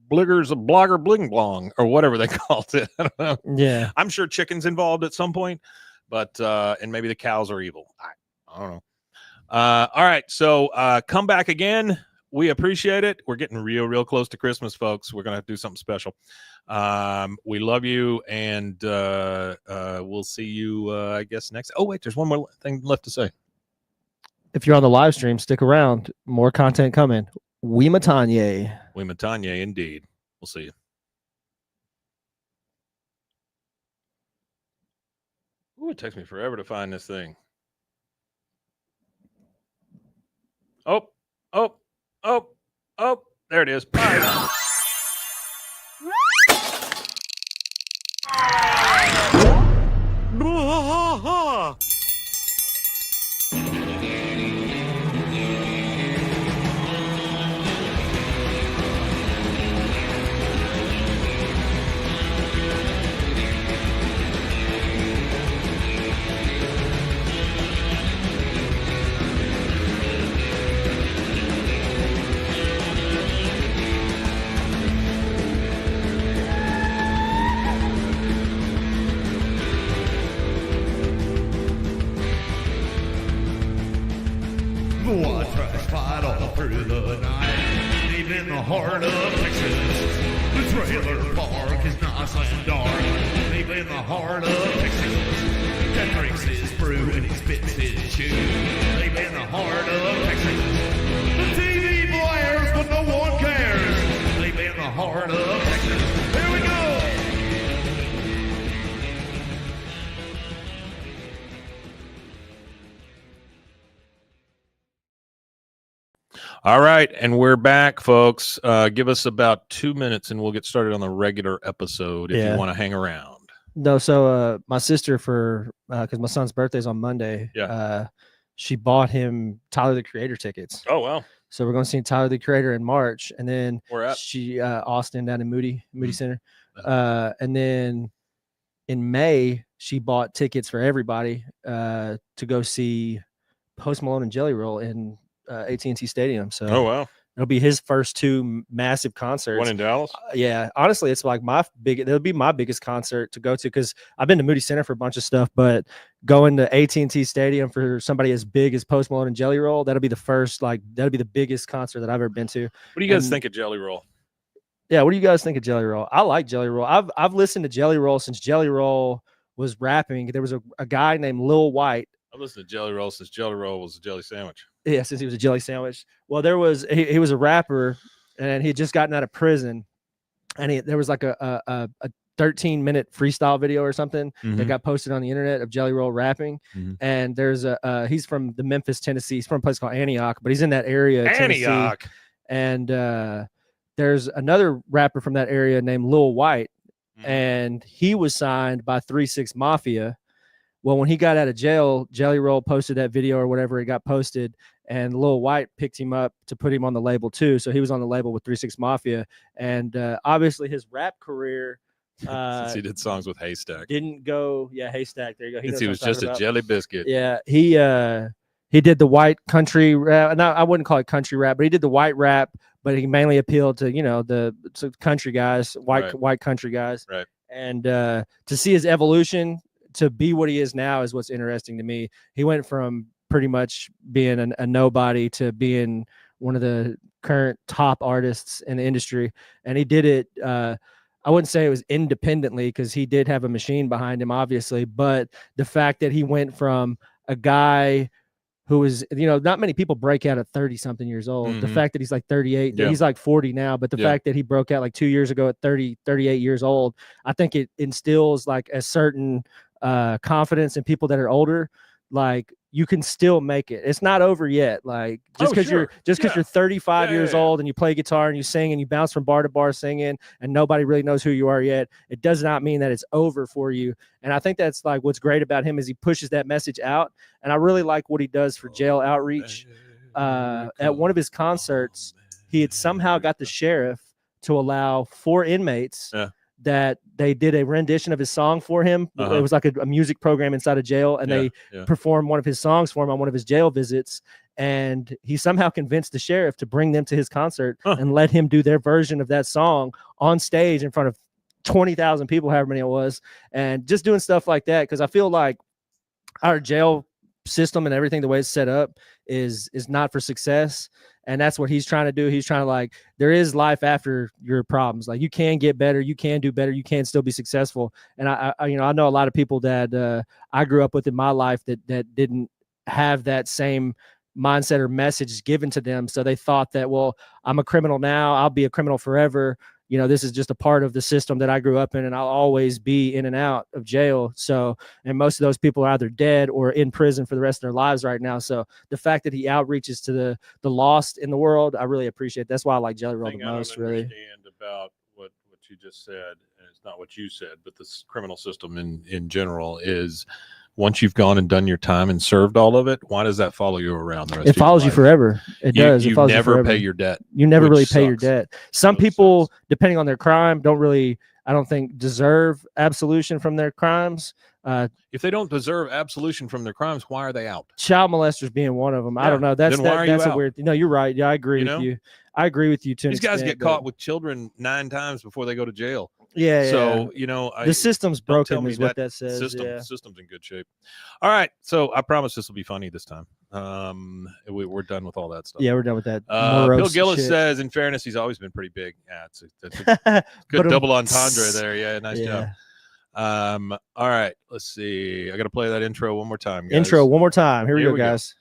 blogger bling blong," or whatever they called it. I don't know. Yeah, I'm sure chicken's involved at some point. But and maybe the cows are evil. I don't know. All right, so come back again. we appreciate it. We're getting real close to Christmas, folks. We're gonna have to do something special. We love you, and we'll see you. I guess next. Oh wait, there's one more thing left to say. If you're on the live stream, stick around. More content coming. We Matanye. We Matanye, indeed. We'll see you. Ooh, it takes me forever to find this thing. Oh, there it is. Bye. Bwaaa trash fight all through the night, deep in the heart of Texas. The trailer park is nice and dark, deep in the heart of Texas. Cat drinks his brew and he spits his chew, deep in the heart of Texas. The TV blares but no one cares, deep in the heart of Texas. Here we go! All right, and we're back, folks. Give us about 2 minutes, and we'll get started on the regular episode if you want to hang around. No, so my sister, for because my son's birthday's on Monday, she bought him Tyler the Creator tickets. Oh wow! So we're going to see Tyler the Creator in March, and then she Austin down in Moody Center, and then in May she bought tickets for everybody to go see Post Malone and Jelly Roll in AT&T Stadium. So it'll be his first two massive concerts. One in Dallas. Yeah, honestly, it's like it'll be my biggest concert to go to, because I've been to Moody Center for a bunch of stuff, but going to AT&T Stadium for somebody as big as Post Malone and Jelly Roll, that'll be the biggest concert that I've ever been to. What do you guys think of Jelly Roll? Yeah, what do you guys think of Jelly Roll? I like Jelly Roll. I've listened to Jelly Roll since Jelly Roll was rapping. There was a guy named Lil White. I've listened to Jelly Roll since Jelly Roll was a jelly sandwich. Yeah, since he was a jelly sandwich. Well, he was a rapper, and he had just gotten out of prison, and there was like a 13-minute freestyle video or something that got posted on the internet of Jelly Roll rapping. And there's he's from the Memphis, Tennessee. He's from a place called Antioch, but he's in that area. Antioch. Tennessee. And there's another rapper from that area named Lil White, and he was signed by 3-6 Mafia. Well, when he got out of jail, Jelly Roll posted that video or whatever, it got posted, and Lil White picked him up to put him on the label too. So he was on the label with 3-6 Mafia, and obviously his rap career since he did songs with Haystack didn't go. Yeah, Haystack. There you go. He was just a jelly biscuit. Yeah, he did the white country rap. No, I wouldn't call it country rap, but he did the white rap. But he mainly appealed to the country guys, white country guys. Right. And to see his evolution to be what he is now is what's interesting to me. He went from pretty much being a nobody to being one of the current top artists in the industry. And he did it, I wouldn't say it was independently, because he did have a machine behind him, obviously, but the fact that he went from a guy who was, not many people break out at 30 something years old. The fact that he's like 38, he's like 40 now, but the fact that he broke out like 2 years ago at 38 years old, I think it instills like a certain confidence in people that are older. Like, you can still make it. It's not over yet. Like, just because you're 35 years old and you play guitar and you sing and you bounce from bar to bar singing and nobody really knows who you are yet, it does not mean that it's over for you. And I think that's like what's great about him, is he pushes that message out. And I really like what he does for jail outreach. At one of his concerts, he had somehow got the sheriff to allow 4 inmates that they did a rendition of his song for him. It was like a music program inside of jail, and they performed one of his songs for him on one of his jail visits. And he somehow convinced the sheriff to bring them to his concert and let him do their version of that song on stage in front of 20,000 people, however many it was. And just doing stuff like that, because I feel like our jail system and everything, the way it's set up is not for success. And that's what he's trying to do. He's trying to, like, there is life after your problems. Like, you can get better, you can do better, you can still be successful. And I know a lot of people that I grew up with in my life that didn't have that same mindset or message given to them. So they thought that, well, I'm a criminal now, I'll be a criminal forever. This is just a part of the system that I grew up in, and I'll always be in and out of jail. So, and most of those people are either dead or in prison for the rest of their lives right now. So the fact that he outreaches to the lost in the world, I really appreciate. That's why I like Jelly Roll the most, really. Understand about what you just said, and it's not what you said, but this criminal system in general is, once you've gone and done your time and served all of it, why does that follow you around the rest of your life? It follows you forever. It does. You never pay your debt. You never really pay your debt. Some people, depending on their crime, I don't think, deserve absolution from their crimes. If they don't deserve absolution from their crimes, why are they out? Child molesters being one of them. Yeah. I don't know. That's a weird thing. No, you're right. Yeah, I agree with you. I agree with you too. These guys get caught with children 9 times before they go to jail. Yeah. So, the system's broken is what that says. System's in good shape. All right. So I promise this will be funny this time. We're done with all that stuff. Yeah, we're done with that. Bill Gillis says, in fairness, he's always been pretty big. Yeah, that's a good double entendre there. Yeah, nice job. All right. Let's see. I got to play that intro one more time, guys. Intro one more time. Here we go, guys.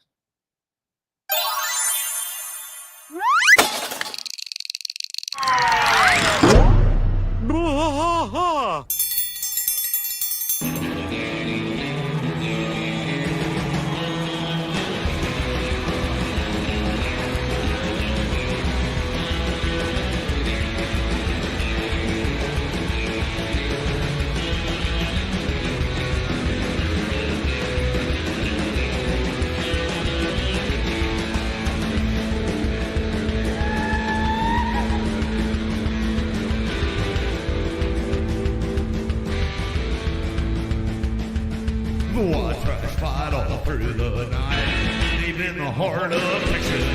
Bwaaa trash fight all through the night, deep in the heart of Texas.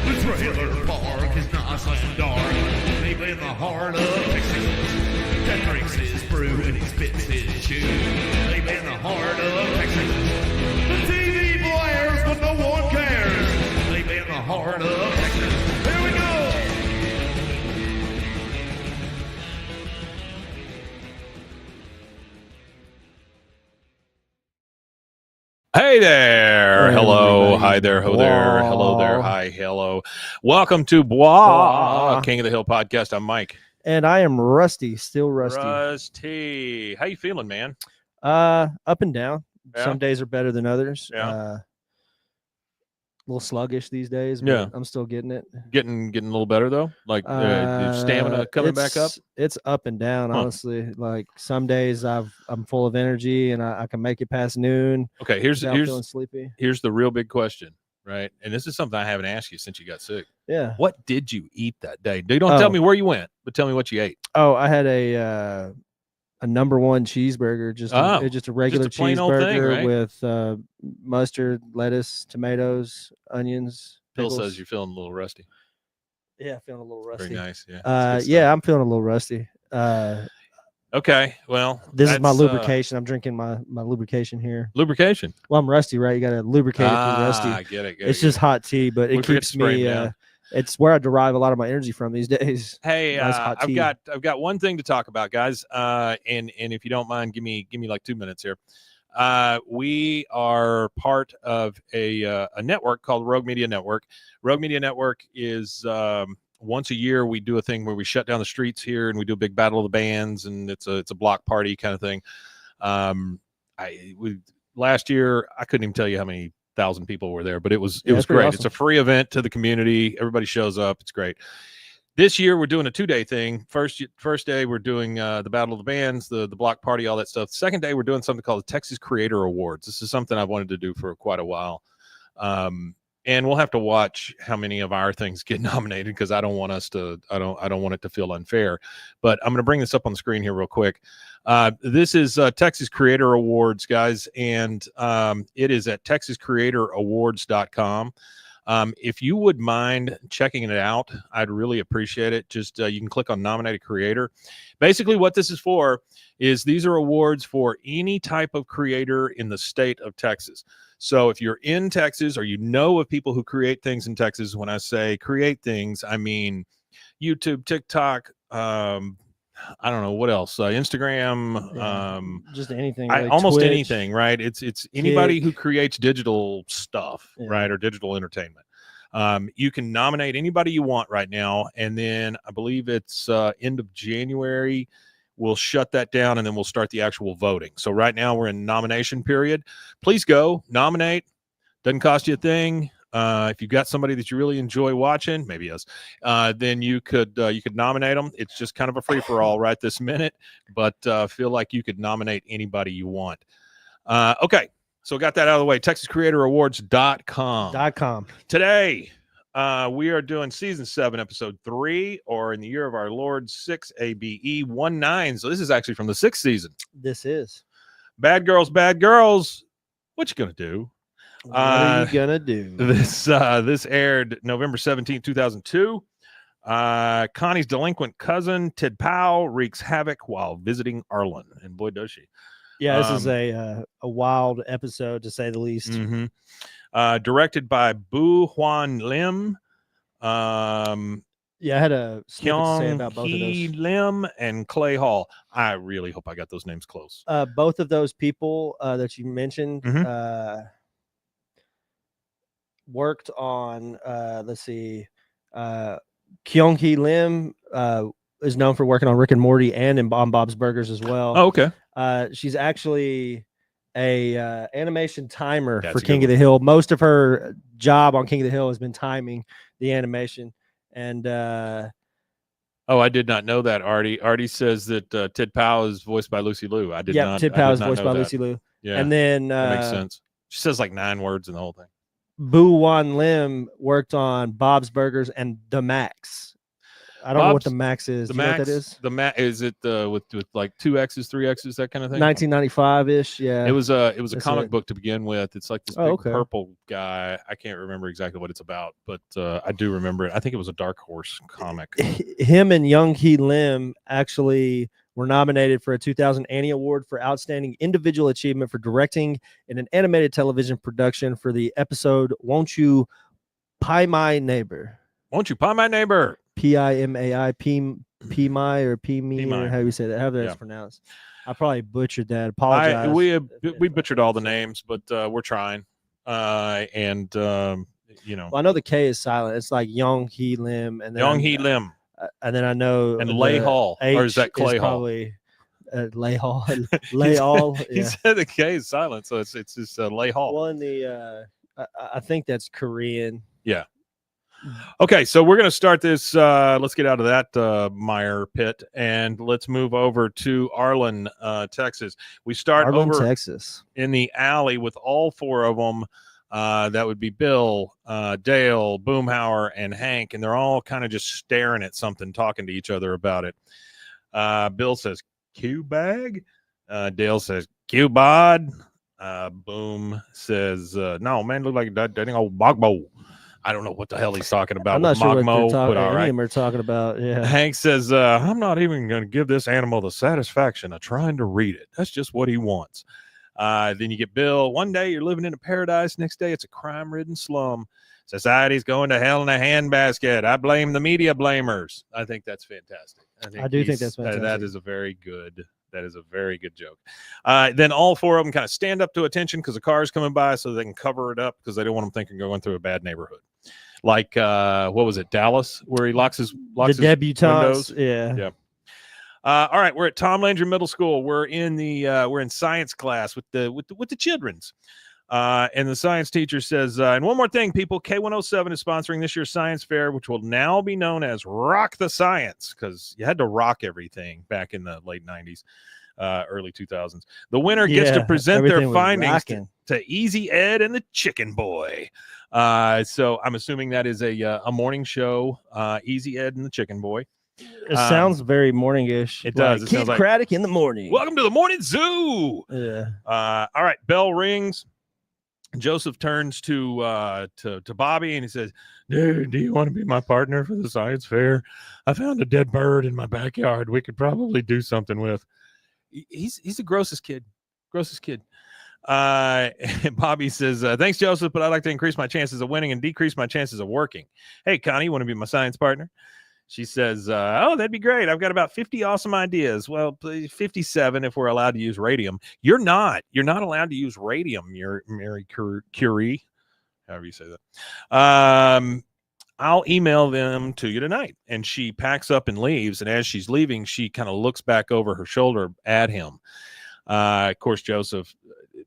The trailer park is nice and dark, deep in the heart of Texas. That drinks his brew and he spits his chew, deep in the heart of Texas. The TV blares but no one cares, deep in the heart of Texas. Here we go! Hey there. Hello. Hi there. Ho there. Hello there. Hi. Hello. Welcome to Bwaaa, King of the Hill podcast. I'm Mike. And I am Rusty. Still Rusty. Rusty. How you feeling, man? Up and down. Yeah. Some days are better than others. Yeah. A little sluggish these days, but I'm still getting it. Getting a little better though. Like stamina coming back up. It's up and down, honestly. Like some days I'm full of energy and I can make it past noon. Okay, here's feeling sleepy. Here's the real big question, right? And this is something I haven't asked you since you got sick. Yeah. What did you eat that day? Don't tell me where you went, but tell me what you ate. Oh, I had a number one cheeseburger, just a regular plain old thing, cheeseburger right? with mustard, lettuce, tomatoes, onions. Bill pickles. says you're feeling a little rusty. Yeah, feeling a little rusty. Very nice. Yeah. Yeah, I'm feeling a little rusty. Okay. Well, this is my lubrication. I'm drinking my lubrication here. Lubrication. Well, I'm rusty, right? You got to lubricate it for rusty. I get it. It's just hot tea, but it keeps me. It's where I derive a lot of my energy from these days. Hey, nice I've got one thing to talk about, guys. And if you don't mind, give me like 2 minutes here. We are part of a network called Rogue Media Network. Rogue Media Network is once a year we do a thing where we shut down the streets here and we do a big battle of the bands, and it's a block party kind of thing. Last year I couldn't even tell you how many 1,000 people were there, but it was great. Awesome. It's a free event to the community. Everybody shows up. It's great. This year we're doing a 2-day thing. First day we're doing the Battle of the Bands, the block party, all that stuff. Second day we're doing something called the Texas Creator Awards. This is something I've wanted to do for quite a while. And we'll have to watch how many of our things get nominated, because I don't want it to feel unfair. But I'm going to bring this up on the screen here real quick. This is Texas Creator Awards, guys, and it is at texascreatorawards.com. If you would mind checking it out, I'd really appreciate it. Just you can click on Nominated Creator. Basically, what this is for is these are awards for any type of creator in the state of Texas. So if you're in Texas or you know of people who create things in Texas, when I say create things, I mean YouTube, TikTok, I don't know what else, Instagram, just anything, like almost Twitch, anything, right? It's anybody Kick. who creates digital stuff, right, or digital entertainment. You can nominate anybody you want right now, and then I believe it's end of January. We'll shut that down, and then we'll start the actual voting. So right now we're in nomination period. Please go nominate. Doesn't cost you a thing. If you've got somebody that you really enjoy watching, maybe us, then you could nominate them. It's just kind of a free for all right this minute, but feel like you could nominate anybody you want. Okay, so got that out of the way. TexasCreatorAwards.com. Today, we are doing season 7, episode 3, or in the year of our Lord 6 ABE 19. So this is actually from the 6th season. This is Bad Girls, Bad Girls. What you gonna do? What are you gonna do? This aired November 17th, 2002. Connie's delinquent cousin, Tid Pao, wreaks havoc while visiting Arlen. And boy, does she. Yeah, this is a wild episode, to say the least. Mm-hmm. Directed by Bwaaa Lim. Yeah, I had a snippet to say about both of those. Lim and Clay Hall. I really hope I got those names close. Both of those people that you mentioned worked on, let's see, Kyung-hee Lim is known for working on Rick and Morty and on Bob's Burgers as well. Oh, okay. She's actually a animation timer That's for a good King of one. the Hill. Most of her job on King of the Hill has been timing the animation. And I did not know that. Artie says that Tid Pao is voiced by Lucy Liu. I did not. Tid Pao is not voiced know by that. Lucy Liu. Yeah, and then that makes sense. She says like 9 words in the whole thing. Bwaaa Lim worked on Bob's Burgers and The Max. I don't know what The Max is. The Do you know Max, what that is? The Max, is it with like 2 X's, 3 X's, that kind of thing? 1995-ish. Yeah. It was a That's comic book to begin with. It's like this big okay. purple guy. I can't remember exactly what it's about, but I do remember it. I think it was a Dark Horse comic. Him and Kyung-hee Lim actually were nominated for a 2000 Annie Award for Outstanding Individual Achievement for directing in an animated television production for the episode Won't You Pie My Neighbor? Won't you pie my neighbor? P-I-M-A-I, P-my or P-me, P-my. or how you say that? However that's pronounced. I probably butchered that. Apologize. We butchered all the names, but we're trying. You know. Well, I know the K is silent. It's like Kyung-hee Lim. And then Kyung-hee Lim. And then I know. And Lay Hall. Or is that Clay Hall? Probably Lay Hall. Lay Hall. He said the K is silent, so it's just Lay Hall. Well, in the I think that's Korean. Yeah. Okay, so we're going to start this. Let's get out of that mire pit, and let's move over to Arlen, Texas. We start Arlen, over Texas, in the alley with all 4 of them. That would be Bill, Dale, Boomhauer, and Hank, and they're all kind of just staring at something, talking to each other about it. Bill says, "Q bag." Dale says, "Q bod." Boom says, "No, man, look like that dang old bogbo." I don't know what the hell he's talking about. I'm not sure what they're talking, but all right. are talking about. Yeah. Hank says, "I'm not even going to give this animal the satisfaction of trying to read it. That's just what he wants." Then you get Bill. "One day you're living in a paradise. Next day it's a crime-ridden slum. Society's going to hell in a handbasket. I blame the media blamers." I think that's fantastic. I do think that's fantastic. That is a very good. That is a very good joke. Then all 4 of them kind of stand up to attention because a car is coming by, so they can cover it up because they don't want them thinking going through a bad neighborhood. Like what was it, Dallas, where he locks his debutantes. windows? Yeah. All right, we're at Tom Landry Middle School. We're in science class with the children's. And the science teacher says, and one more thing, people, K107 is sponsoring this year's science fair, which will now be known as Rock the Science, because you had to rock everything back in the late 90s, early 2000s. The winner gets to present their findings to Easy Ed and the Chicken Boy. So I'm assuming that is a morning show, Easy Ed and the Chicken Boy. It sounds very morningish. It does. Like it sounds like Craddock in the morning. Welcome to the morning zoo. Yeah. All right. Bell rings. Joseph turns to Bobby and he says, "Dude, do you want to be my partner for the science fair? I found a dead bird in my backyard. We could probably do something with." He's the grossest kid. Bobby says, thanks, Joseph, but I'd like to increase my chances of winning and decrease my chances of working. Hey, Connie, you want to be my science partner? She says, oh, that'd be great. I've got about 50 awesome ideas. Well, 57 if we're allowed to use radium. You're not. You're not allowed to use radium, Mary Curie, however you say that. I'll email them to you tonight. And she packs up and leaves. And as she's leaving, she kind of looks back over her shoulder at him. Of course, Joseph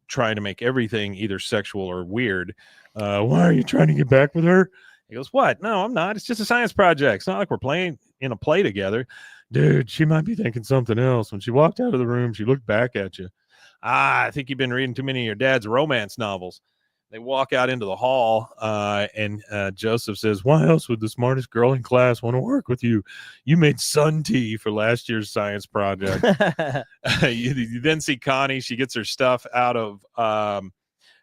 trying to make everything either sexual or weird. Why are you trying to get back with her? He goes, what? No, I'm not. It's just a science project. It's not like we're playing in a play together. Dude, she might be thinking something else. When she walked out of the room, she looked back at you. I think you've been reading too many of your dad's romance novels. They walk out into the hall, and Joseph says, why else would the smartest girl in class want to work with you? You made sun tea for last year's science project. You then see Connie. She gets her stuff out of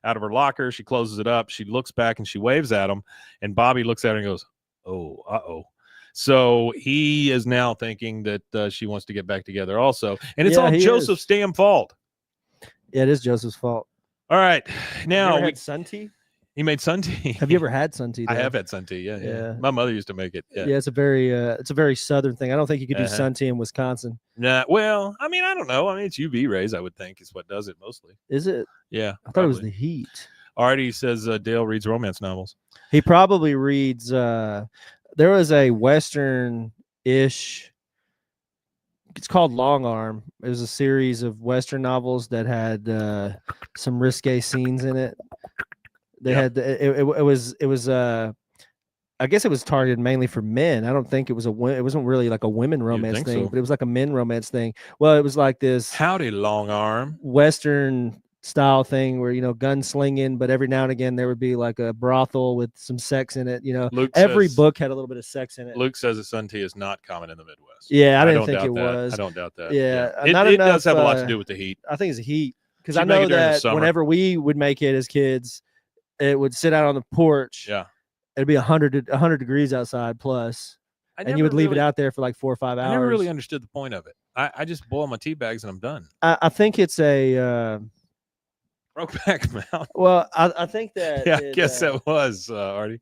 her locker. She closes it up. She looks back and she waves at him. And Bobby looks at her and goes, oh, uh-oh. So he is now thinking that she wants to get back together also. And it's all Joseph's damn fault. Yeah, it is Joseph's fault. All right. Now, had sun tea? He made sun tea. Have you ever had sun tea? I have had sun tea. Yeah. My mother used to make it. Yeah, it's a very southern thing. I don't think you could do sun tea in Wisconsin. Nah, well, I mean, I don't know. I mean, it's UV rays, I would think, is what does it mostly. Is it? Yeah. I thought it was the heat. Artie says Dale reads romance novels. He probably reads. There was a Western-ish. It's called Long Arm. It was a series of Western novels that had some risque scenes in it. They had it was I guess it was targeted mainly for men. I don't think it wasn't really like a women romance thing, but it was like a men romance thing. Well, it was like this howdy long arm Western style thing where, gunslinging, but every now and again there would be like a brothel with some sex in it. Every book had a little bit of sex in it. Luke says that sun tea is not common in the Midwest. Yeah, I didn't think it was. I don't doubt that. Yeah. It does have a lot to do with the heat. I think it's the heat, because I know that whenever we would make it as kids, it would sit out on the porch. Yeah. It'd be 100 degrees outside plus, and you would leave it out there for like 4 or 5 hours. I never really understood the point of it. I just boil my tea bags and I'm done. I think it's a Brokeback Mountain. Well, I think that. Yeah, I guess that was Artie.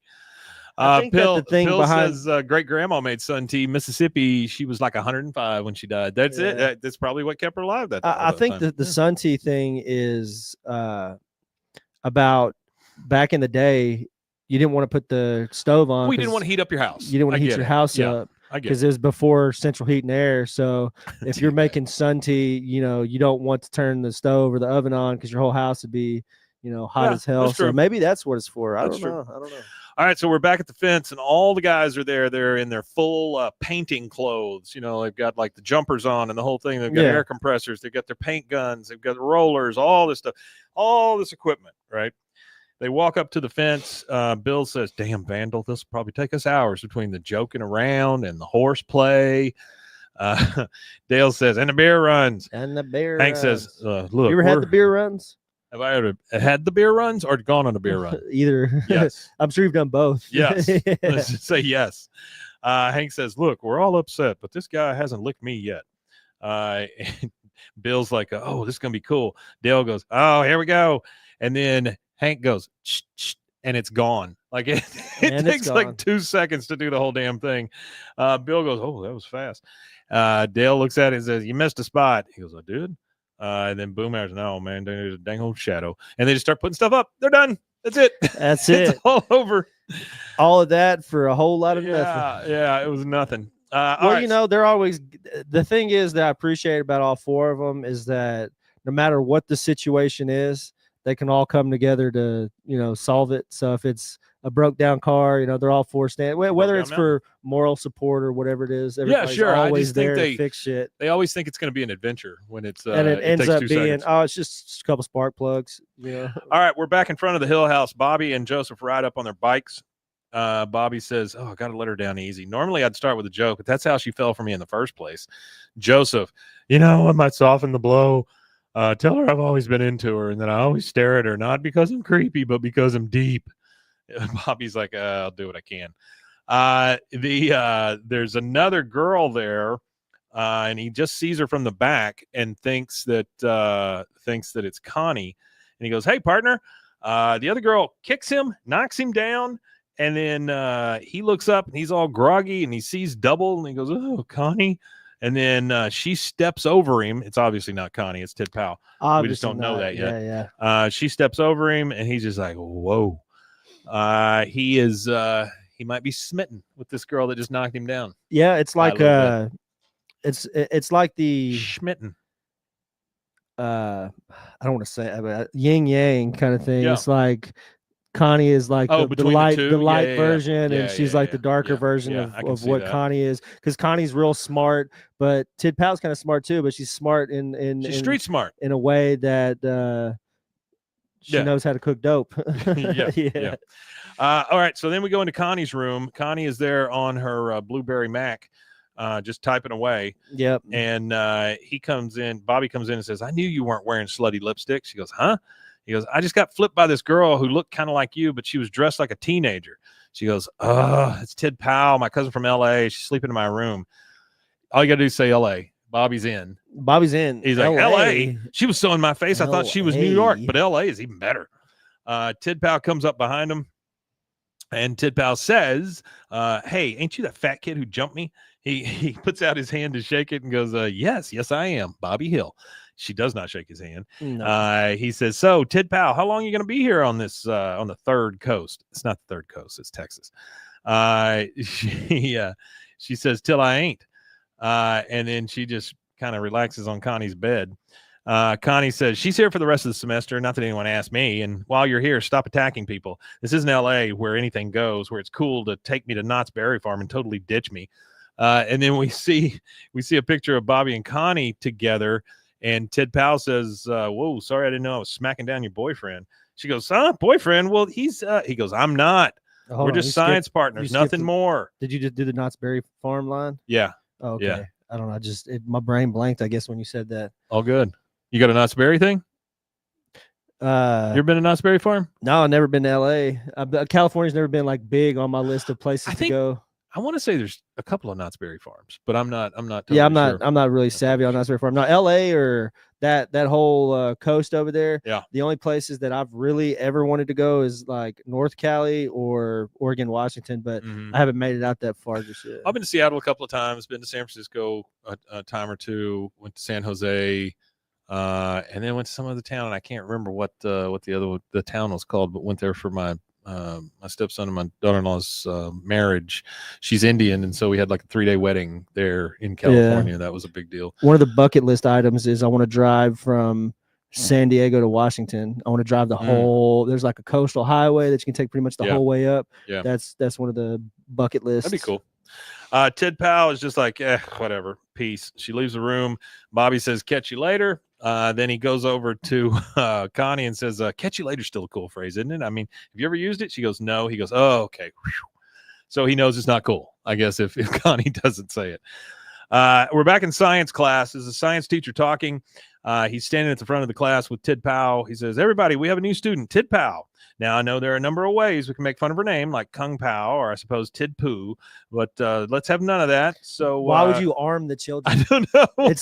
I think Pill, that the thing Pill behind says great grandma made sun tea. Mississippi, she was like 105 when she died. That's it. That's probably what kept her alive. I think that the sun tea thing is about back in the day. You didn't want to put the stove on. We didn't want to heat up your house. You didn't want to heat your house up because it was before central heat and air. So if you're making sun tea, you don't want to turn the stove or the oven on because your whole house would be, hot as hell. So maybe that's what it's for. I don't know. All right, so we're back at the fence, and all the guys are there. They're in their full painting clothes. They've got like the jumpers on and the whole thing. They've got air compressors. They've got their paint guns. They've got rollers, all this stuff, all this equipment, right? They walk up to the fence. Bill says, damn, Vandal, this will probably take us hours between the joking around and the horseplay. Dale says, and the beer runs. Hank says, look. You ever had the beer runs? Have I ever had the beer runs or gone on a beer run? Either. Yes. I'm sure you've done both. Yes. Let's just say yes. Hank says, look, we're all upset, but this guy hasn't licked me yet. Bill's like, oh, this is going to be cool. Dale goes, oh, here we go. And then Hank goes, and it's gone. Like it takes like 2 seconds to do the whole damn thing. Bill goes, oh, that was fast. Dale looks at it and says, you missed a spot. He goes, I did. And then Boom goes, no, man, there's a dang old shadow. And they just start putting stuff up. They're done. That's it. That's it. It's all over. All of that for a whole lot of nothing. Yeah, it was nothing. They're always, the thing is that I appreciate about all four of them is that no matter what the situation is, they can all come together to, solve it. So if it's a broke down car, they're all four stand, whether it's for moral support or whatever it is. Everybody's always there to fix shit. They always think it's going to be an adventure when it's and it ends up being it's just a couple spark plugs. All right, we're back in front of the Hill House. Bobby and Joseph ride up on their bikes. Bobby says, oh, I got to let her down easy. Normally I'd start with a joke, but that's how she fell for me in the first place. Joseph, I might soften the blow. Tell her I've always been into her and that I always stare at her, not because I'm creepy, but because I'm deep. Bobby's like, I'll do what I can. There's another girl there, and he just sees her from the back and thinks that it's Connie. and he goes, "Hey, partner." The other girl kicks him, knocks him down, and then he looks up and he's all groggy and he sees double and he goes, "Oh, Connie." And then she steps over him. It's obviously not Connie. It's Tid Pao. We just don't know that yet. Yeah. She steps over him and he's just like, whoa. He might be smitten with this girl that just knocked him down. Yeah, it's like it's like the Schmitten. I don't want to say it, but yin yang kind of thing. Yeah. It's like Connie is like the light version, and she's like the darker version of what Connie is. Because Connie's real smart, but Tid Pao's kind of smart too. But she's smart she's street smart in a way that she knows how to cook dope. Yeah. All right, so then we go into Connie's room. Connie is there on her Blueberry Mac, just typing away. Yep. And he comes in. Bobby comes in and says, "I knew you weren't wearing slutty lipstick." She goes, "Huh?" He goes, "I just got flipped by this girl who looked kind of like you, but she was dressed like a teenager." She goes, "It's Tid Pao, my cousin from LA. She's sleeping in my room." All you got to do is say LA. Bobby's in. He's like, LA. She was so in my face. I thought she was New York, but LA is even better. Tid Pao comes up behind him, and Tid Pao says, "Hey, ain't you that fat kid who jumped me?" He puts out his hand to shake it and goes, yes, I am, Bobby Hill. She does not shake his hand. No. He says, "So, Tid Pao, how long are you going to be here on this on the third coast?" It's not the third coast, it's Texas. She says, "Till I ain't." And then she just kind of relaxes on Connie's bed. Connie says, "She's here for the rest of the semester. Not that anyone asked me. And while you're here, stop attacking people. This isn't LA where anything goes, where it's cool to take me to Knott's Berry Farm and totally ditch me." And then we see a picture of Bobby and Connie together. And Tid Pao says, "Whoa, sorry, I didn't know I was smacking down your boyfriend." She goes, "Huh, boyfriend? Well, he goes, "I'm not. We're just science partners, nothing more." Did you just do the Knott's Berry Farm line? Yeah. Oh, okay. Yeah. I don't know. My brain blanked, I guess, when you said that. All good. You got a Knott's Berry thing? You ever been to Knott's Berry Farm? No, I've never been to LA. California's never been like big on my list of places to go. I want to say there's a couple of Knott's Berry Farms, but I'm not. Totally I'm not really sure. savvy on Knott's Berry Farm. Now, LA or that whole coast over there. Yeah. The only places that I've really ever wanted to go is like North Cali or Oregon, Washington, but I haven't made it out that far just yet. I've been to Seattle a couple of times. Been to San Francisco a time or two. Went to San Jose, and then went to some other town. And I can't remember what the town was called, but went there for my stepson and my daughter-in-law's marriage. She's Indian, and so we had like a 3-day wedding there in California. Yeah. That was a big deal. One of the bucket list items is I want to drive from San Diego to Washington. I want to drive the whole. There's like a coastal highway that you can take pretty much the whole way up. Yeah, that's one of the bucket lists. That'd be cool. Tid Pao is just like, whatever, peace. She leaves the room. Bobby says, "Catch you later." Then he goes over to Connie and says, "Catch you later" is still a cool phrase, isn't it? I mean, have you ever used it? She goes, "No." He goes, "Oh, okay." So he knows it's not cool, I guess, if Connie doesn't say it. We're back in science class. There's a science teacher talking. He's standing at the front of the class with Tid Pao. He says, "Everybody, we have a new student, Tid Pao. Now, I know there are a number of ways we can make fun of her name, like Kung Pao or I suppose Tid Poo, but let's have none of that." So why would you arm the children? I don't know. It's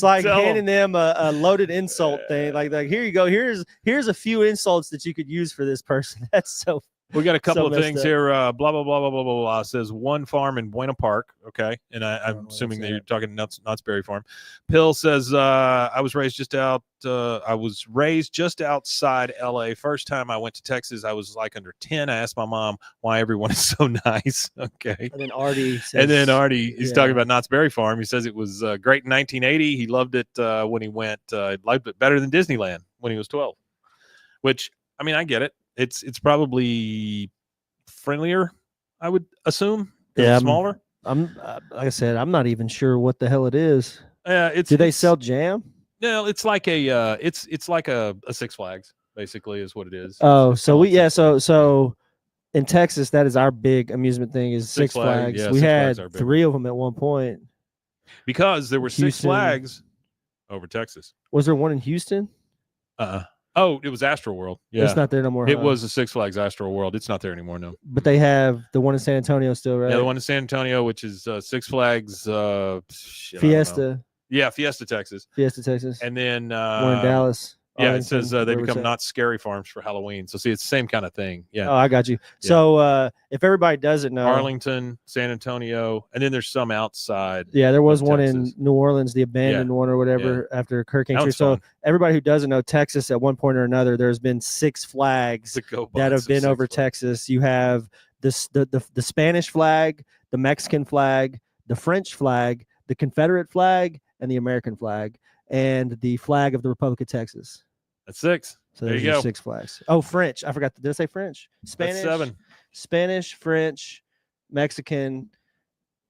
like handing them a loaded insult thing. Like here you go. Here's a few insults that you could use for this person. That's so. We got a couple of things here. Blah, blah, blah, blah, blah, blah, blah. Says one farm in Buena Park. Okay. And I'm assuming that you're talking Knott's Berry Farm. Pill says, I was raised just outside LA. First time I went to Texas, I was like under 10. I asked my mom why everyone is so nice. Okay. And then Artie he's talking about Knott's Berry Farm. He says it was great in 1980. He loved it when he went. Liked it better than Disneyland when he was 12. Which, I mean, I get it. It's probably friendlier, I would assume. Yeah, smaller. I'm like I said, I'm not even sure what the hell it is. Do they sell jam? No, it's like a it's like a Six Flags, basically, is what it is. Oh, so in Texas, that is our big amusement thing is Six Flags. Yeah, we had 3 of them at one point. Because there were Houston. 6 Flags over Texas. Was there one in Houston? Oh, it was Astro World. Yeah, it's not there no more. It was a Six Flags Astro World. It's not there anymore, no. But they have the one in San Antonio still, right? Yeah, the one in San Antonio, which is Six Flags Fiesta. Yeah, Fiesta, Texas. Fiesta, Texas. And then one in Dallas. Yeah, it Arlington, says they where was become that? not scary farms for Halloween. So see, it's the same kind of thing. Yeah. Oh, I got you. So if everybody doesn't know, Arlington, San Antonio, and then there's some outside. yeah, there was of one Texas. in New Orleans, the abandoned one or whatever after Hurricane That Tree. was So fun. everybody who doesn't know Texas, at one point or another, there's been Six Flags The go that have butts of been Six over Flags. Texas. You have the Spanish flag, the Mexican flag, the French flag, the Confederate flag, and the American flag, and the flag of the Republic of Texas. That's 6. So There there's you your go. 6 flags. Oh, French. I forgot. Did I say French? Spanish. That's 7. Spanish, French, Mexican,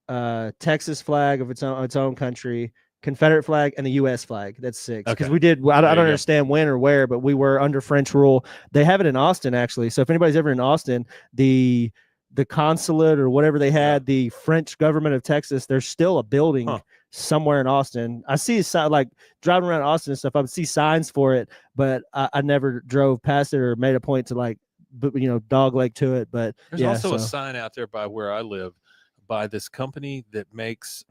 Texas flag of its own country, Confederate flag, and the U.S. flag. That's 6. Because Okay. we did. I There don't you go. understand when or where, but we were under French rule. They have it in Austin actually. So if anybody's ever in Austin, the consulate or whatever they had, the French government of Texas, there's still a building somewhere in Austin. I see like driving around Austin and stuff. I would see signs for it, but I never drove past it or made a point to like, dog leg to it. But There's also a sign out there by where I live by this company that makes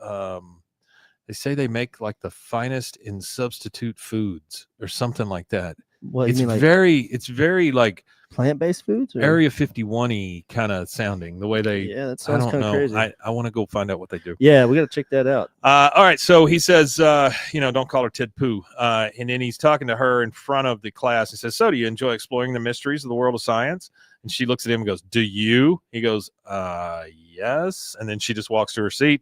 they say they make like the finest in substitute foods or something like that. What It's you mean, like very like plant-based foods? Or? Area 51-y kind of sounding the way they. Yeah, that I sounds don't kind of know. crazy. I want to go find out what they do. Yeah, we got to check that out. All right. So he says, don't call her Tid Pao. And then he's talking to her in front of the class. He says, so do you enjoy exploring the mysteries of the world of science? And she looks at him and goes, do you? He goes, yes. And then she just walks to her seat.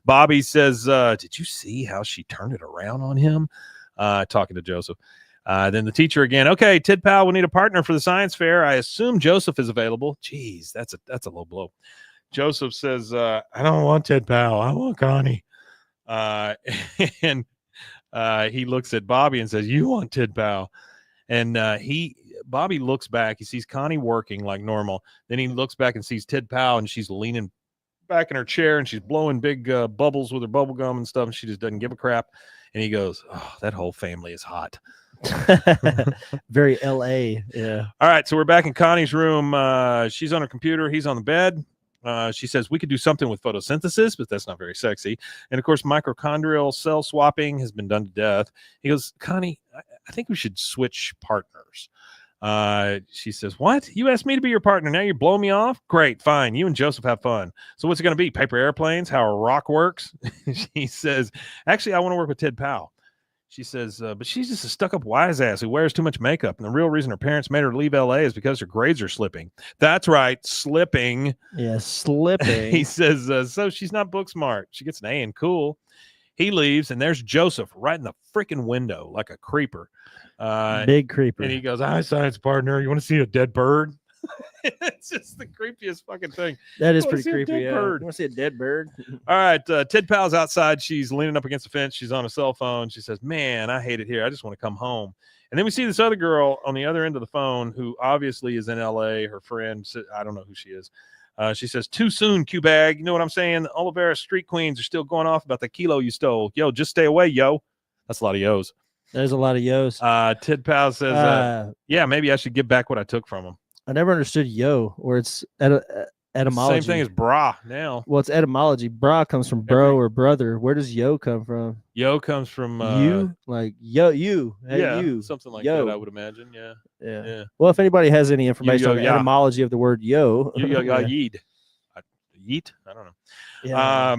Bobby says, did you see how she turned it around on him? Talking to Joseph. Then the teacher again, okay, Tid Pao will need a partner for the science fair. I assume Joseph is available. Jeez, that's a low blow. Joseph says, I don't want Tid Pao. I want Connie. And he looks at Bobby and says, you want Tid Pao. And Bobby looks back. He sees Connie working like normal. Then he looks back and sees Tid Pao, and she's leaning back in her chair, and she's blowing big bubbles with her bubble gum and stuff. And she just doesn't give a crap. And he goes, oh, that whole family is hot. Very LA. Yeah. All right. So we're back in Connie's room. She's on her computer. He's on the bed. She says we could do something with photosynthesis, but that's not very sexy. And of course, mitochondrial cell swapping has been done to death. He goes, Connie, I think we should switch partners. She says, what? You asked me to be your partner. Now you're blowing me off? Great. Fine. You and Joseph have fun. So what's it going to be? Paper airplanes? How a rock works? She says, actually, I want to work with Tid Pao. She says, but she's just a stuck-up wise ass who wears too much makeup. And the real reason her parents made her leave L.A. is because her grades are slipping. That's right, slipping. Yeah, slipping. He says, so she's not book smart. She gets an A and cool. He leaves, and there's Joseph right in the freaking window like a creeper. Big creeper. And he goes, hi, science partner. You want to see a dead bird? It's just the creepiest fucking thing. That is I wanna pretty see a creepy. dead Yeah. bird. You want to see a dead bird? All right. Tid Pao's outside. She's leaning up against the fence. She's on a cell phone. She says, man, I hate it here. I just want to come home. And then we see this other girl on the other end of the phone who obviously is in LA. Her friend, I don't know who she is. She says, too soon, Q-bag. You know what I'm saying? The Olivera street queens are still going off about the kilo you stole. Yo, just stay away, yo. That's a lot of yos. There's a lot of yos. Tid Pao says, yeah, maybe I should give back what I took from him. I never understood yo, or it's etymology. Same thing as bra now. Well, it's etymology. Bra comes from bro or brother. Where does yo come from? Yo comes from You, like yo, you, hey, yeah, you, something like yo. that. I would imagine. Yeah. Yeah. Well, if anybody has any information on the yeah. etymology of the word yo, Yeet. Yeet. I don't know. Yeah.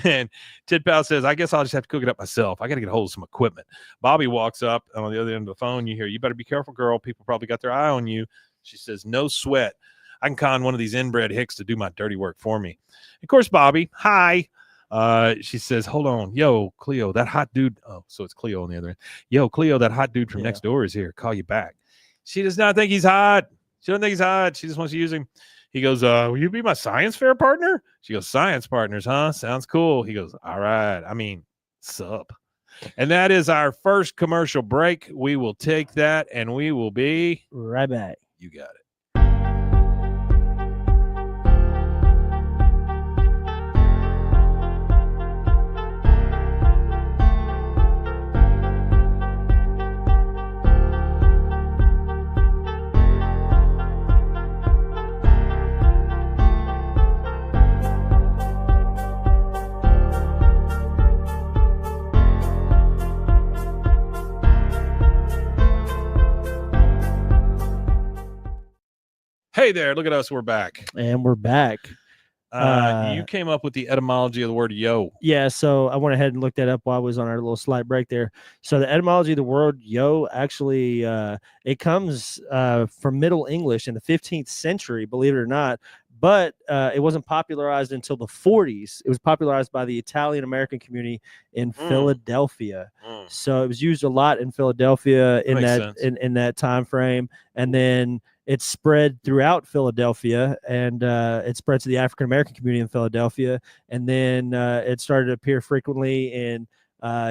And Tid Pao says, I guess I'll just have to cook it up myself. I got to get a hold of some equipment. Bobby walks up, and on the other end of the phone, you hear, you better be careful, girl. People probably got their eye on you. She says, no sweat. I can con one of these inbred hicks to do my dirty work for me. Of course, Bobby, hi. She says, hold on. Yo, Cleo, that hot dude. Oh, so it's Cleo on the other end. Yo, Cleo, that hot dude from next door is here. Call you back. She does not think he's hot. She doesn't think he's hot. She just wants to use him. He goes, will you be my science fair partner? She goes, science partners, huh? Sounds cool. He goes, all right. I mean, sup. And that is our first commercial break. We will take that, and we will be right back. You got it. Hey there, look at us. We're back. And we're back. You came up with the etymology of the word yo. Yeah, so I went ahead and looked that up while I was on our little slight break there. So the etymology of the word yo actually it comes from Middle English in the 15th century, believe it or not. But it wasn't popularized until the 40s. It was popularized by the Italian American community in Philadelphia. So it was used a lot in Philadelphia in that time frame, and then it spread throughout Philadelphia, and it spread to the African American community in Philadelphia, and then it started to appear frequently in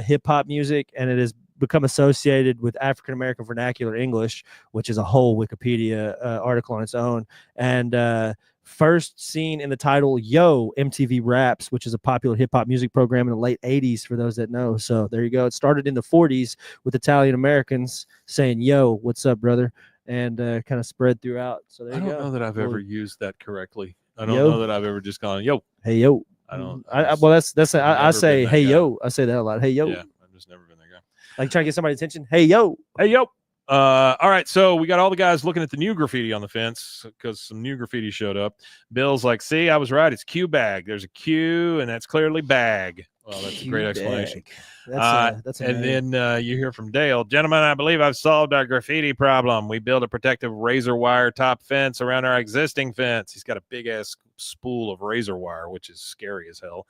hip hop music, and it has become associated with African American vernacular English, which is a whole Wikipedia article on its own, and first seen in the title Yo MTV Raps, which is a popular hip hop music program in the late 80s for those that know. So there you go. It started in the 40s with Italian Americans saying, yo, what's up, brother? And kind of spread throughout. So there you go. I don't know that I've ever used that correctly. I don't know that I've ever just gone, yo. Hey, yo. I don't. Well, I say, hey, yo. I say that a lot. Hey, yo. Yeah, I've just never been that guy. Like trying to get somebody's attention. Hey, yo. Hey, yo. All right, so we got all the guys looking at the new graffiti on the fence because some new graffiti showed up. Bill's like, see, I was right. It's Q bag. There's a Q, and that's clearly bag. Well, that's a great explanation. That's and then you hear from Dale. Gentlemen, I believe I've solved our graffiti problem. We built a protective razor wire top fence around our existing fence. He's got a big-ass spool of razor wire, which is scary as hell.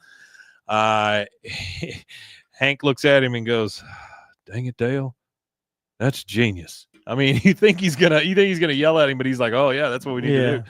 Hank looks at him and goes, dang it, Dale. That's genius. I mean, you think he's gonna yell at him, but he's like, "Oh yeah, that's what we need to do."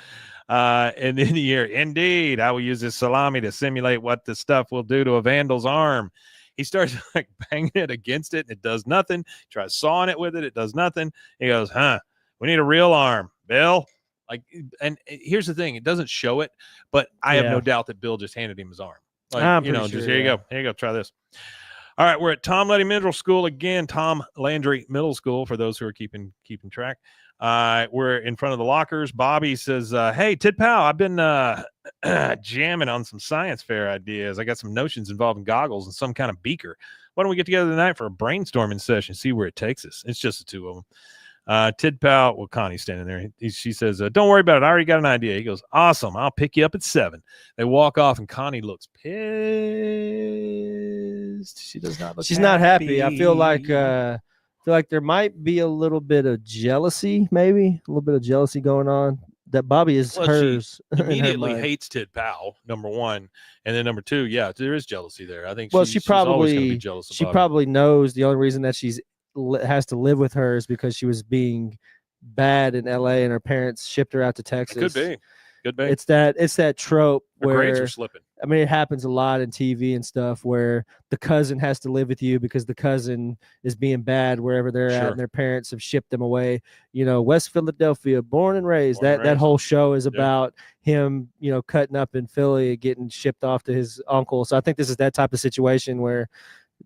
And then you hear, "Indeed, I will use this salami to simulate what the stuff will do to a vandal's arm." He starts like banging it against it, and it does nothing. Tries sawing it with it, it does nothing. He goes, "Huh? We need a real arm, Bill." Like, and here's the thing: it doesn't show it, but I have no doubt that Bill just handed him his arm. Like, just here you go, try this. All right, we're at Tom Landry Middle School again. Tom Landry Middle School, for those who are keeping track. We're in front of the lockers. Bobby says, hey, Tid Pao, I've been jamming on some science fair ideas. I got some notions involving goggles and some kind of beaker. Why don't we get together tonight for a brainstorming session, see where it takes us? It's just the two of them. Tid Pao, well, Connie's standing there. She says, don't worry about it. I already got an idea. He goes, awesome. I'll pick you up at 7. They walk off, and Connie looks pissed. She does not look She's not happy. I feel like there might be a little bit of jealousy, maybe. A little bit of jealousy going on. That Bobby is hers. She immediately hates Tid Pao, number one. And then number two, yeah, there is jealousy there. I think she's always going to be jealous of Bobby. Probably knows the only reason that she's has to live with her is because she was being bad in LA and her parents shipped her out to Texas. Could be. It's that trope where grades are slipping. I mean, it happens a lot in TV and stuff where the cousin has to live with you because the cousin is being bad wherever they're at, and their parents have shipped them away. West Philadelphia, born and raised. That whole show is about him, cutting up in Philly and getting shipped off to his uncle. So I think this is that type of situation where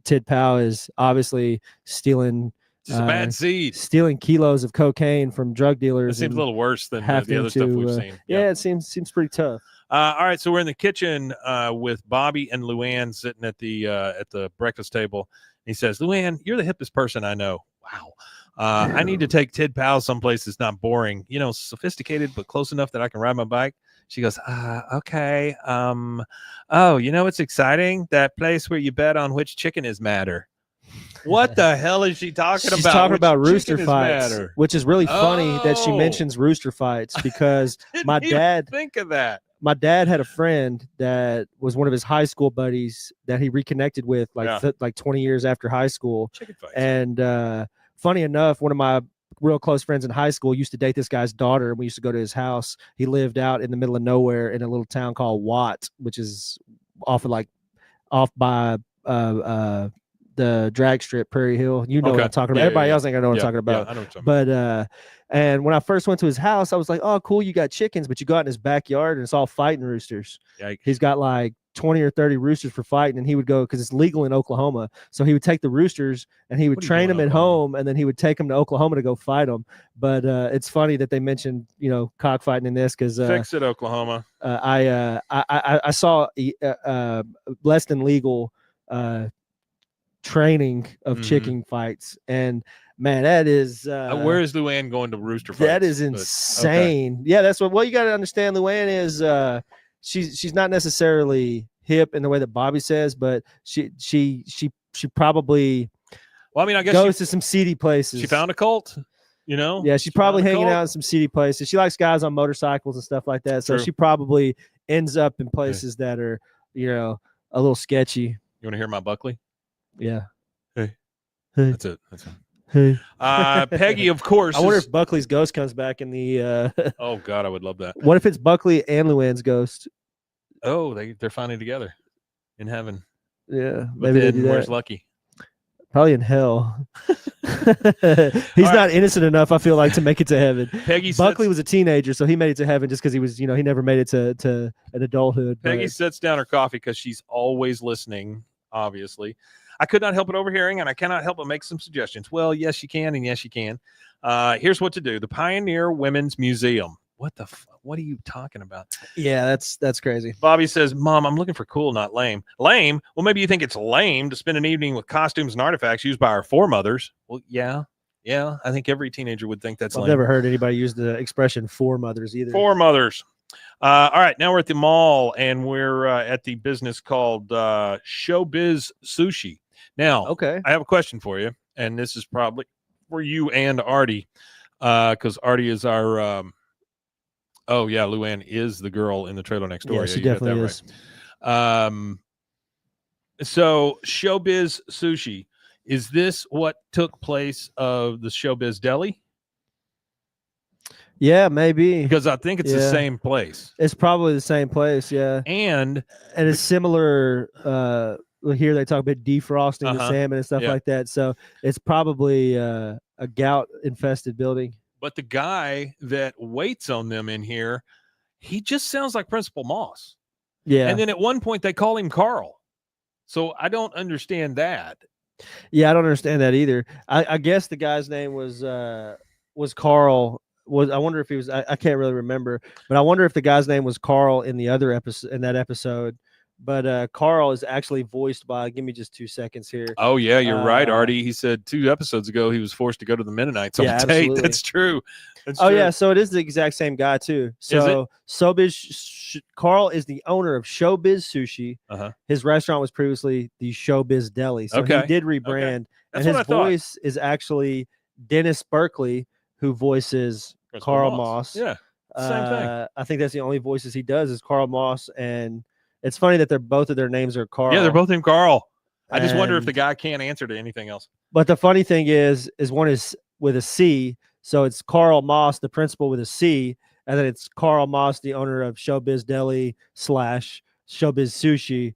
Tid Pao is obviously stealing. It's a bad seed. Stealing kilos of cocaine from drug dealers. It seems a little worse than the other stuff we've seen. Yeah, it seems pretty tough. All right, so we're in the kitchen with Bobby and Luann sitting at the breakfast table. He says, "Luann, you're the hippest person I know." Wow. I need to take Tid Pao someplace that's not boring. Sophisticated but close enough that I can ride my bike. She goes, okay. It's exciting. That place where you bet on which chicken is madder. What the hell is she talking about? She's talking about rooster fights, which is really funny that she mentions rooster fights because my dad think of that. My dad had a friend that was one of his high school buddies that he reconnected with like 20 years after high school. Chicken fights. And funny enough, one of my real close friends in high school used to date this guy's daughter, and we used to go to his house. He lived out in the middle of nowhere in a little town called Bwaaa, which is off by the drag strip, Prairie Hill. You know what I'm talking about. Everybody else ain't gonna know what I'm talking about. I know what you're talking about. And when I first went to his house, I was like, oh, cool, you got chickens, but you go out in his backyard and it's all fighting roosters. Yikes. He's got like 20 or 30 roosters for fighting, and he would go because it's legal in Oklahoma. So he would take the roosters and he would train them at home, and then he would take them to Oklahoma to go fight them. But it's funny that they mentioned cockfighting in this because fix it, Oklahoma. I saw less than legal training of chicken fights, and Man, that is where is Luann going to rooster fights? That is But, insane. okay. Yeah, that's what you got to understand. Luann is she's not necessarily hip in the way that Bobby says, but she probably Well, I mean, I guess goes to some seedy places. she found a cult, you know? Yeah, she's probably found a hanging cult. out in some seedy places. She likes guys on motorcycles and stuff like that. So True. she probably ends up in places that are, a little sketchy. You want to hear my Buckley? Yeah. Hey. Hey. That's it. Hey. Peggy, of course. I wonder if Buckley's ghost comes back in the Oh God, I would love that. What if it's Buckley and Luann's ghost? Oh, they're finally together in heaven. Yeah, But maybe they then do that. where's Lucky? Probably in hell. He's not innocent enough, I feel like, to make it to heaven. Peggy Buckley was a teenager, so he made it to heaven just because he was, he never made it to an adulthood. Peggy but- sets down her coffee because she's always listening, obviously. I could not help it overhearing, and I cannot help but make some suggestions. Well, yes, you can, and yes, you can. Here's what to do. The Pioneer Women's Museum. What are you talking about? Yeah, that's crazy. Bobby says, Mom, I'm looking for cool, not lame. Lame? Well, maybe you think it's lame to spend an evening with costumes and artifacts used by our foremothers. Well, yeah. I think every teenager would think that's I've lame. never heard anybody use the expression foremothers either. Foremothers. All right, now we're at the mall, and we're at the business called Showbiz Sushi. Now, Okay. I have a question for you, and this is probably for you and Artie, because Artie is our oh yeah, Luann is the girl in the trailer next door. Yeah, she definitely is. Right. So Showbiz Sushi, is this what took place of the Showbiz Deli? Yeah, maybe. Because I think it's the same place. It's probably the same place, yeah. And it's similar. Here they talk about defrosting the salmon and stuff like that. So it's probably a gout infested building. But the guy that waits on them in here, he just sounds like Principal Moss. Yeah. And then at one point they call him Carl. So I don't understand that. Yeah, I don't understand that either. I guess the guy's name was Carl. I wonder if he was. I can't really remember, but I wonder if the guy's name was Carl in the other episode. In that episode, but Carl is actually voiced by. Give me just 2 seconds here. Oh yeah, you're right, Artie. He said 2 episodes ago he was forced to go to the Mennonites on a date. Absolutely. That's true. Yeah, so it is the exact same guy too. So Carl is the owner of Showbiz Sushi. His restaurant was previously the Showbiz Deli. So he did rebrand, and his voice is actually Dennis Berkeley, who voices Carl Moss. Yeah, same thing. I think that's the only voices he does is Carl Moss, and it's funny that both of their names are Carl. Yeah, they're both named Carl. I just wonder if the guy can't answer to anything else. But the funny thing is one is with a C, so it's Carl Moss, the principal, with a C, and then it's Carl Moss, the owner of Showbiz Deli / Showbiz Sushi,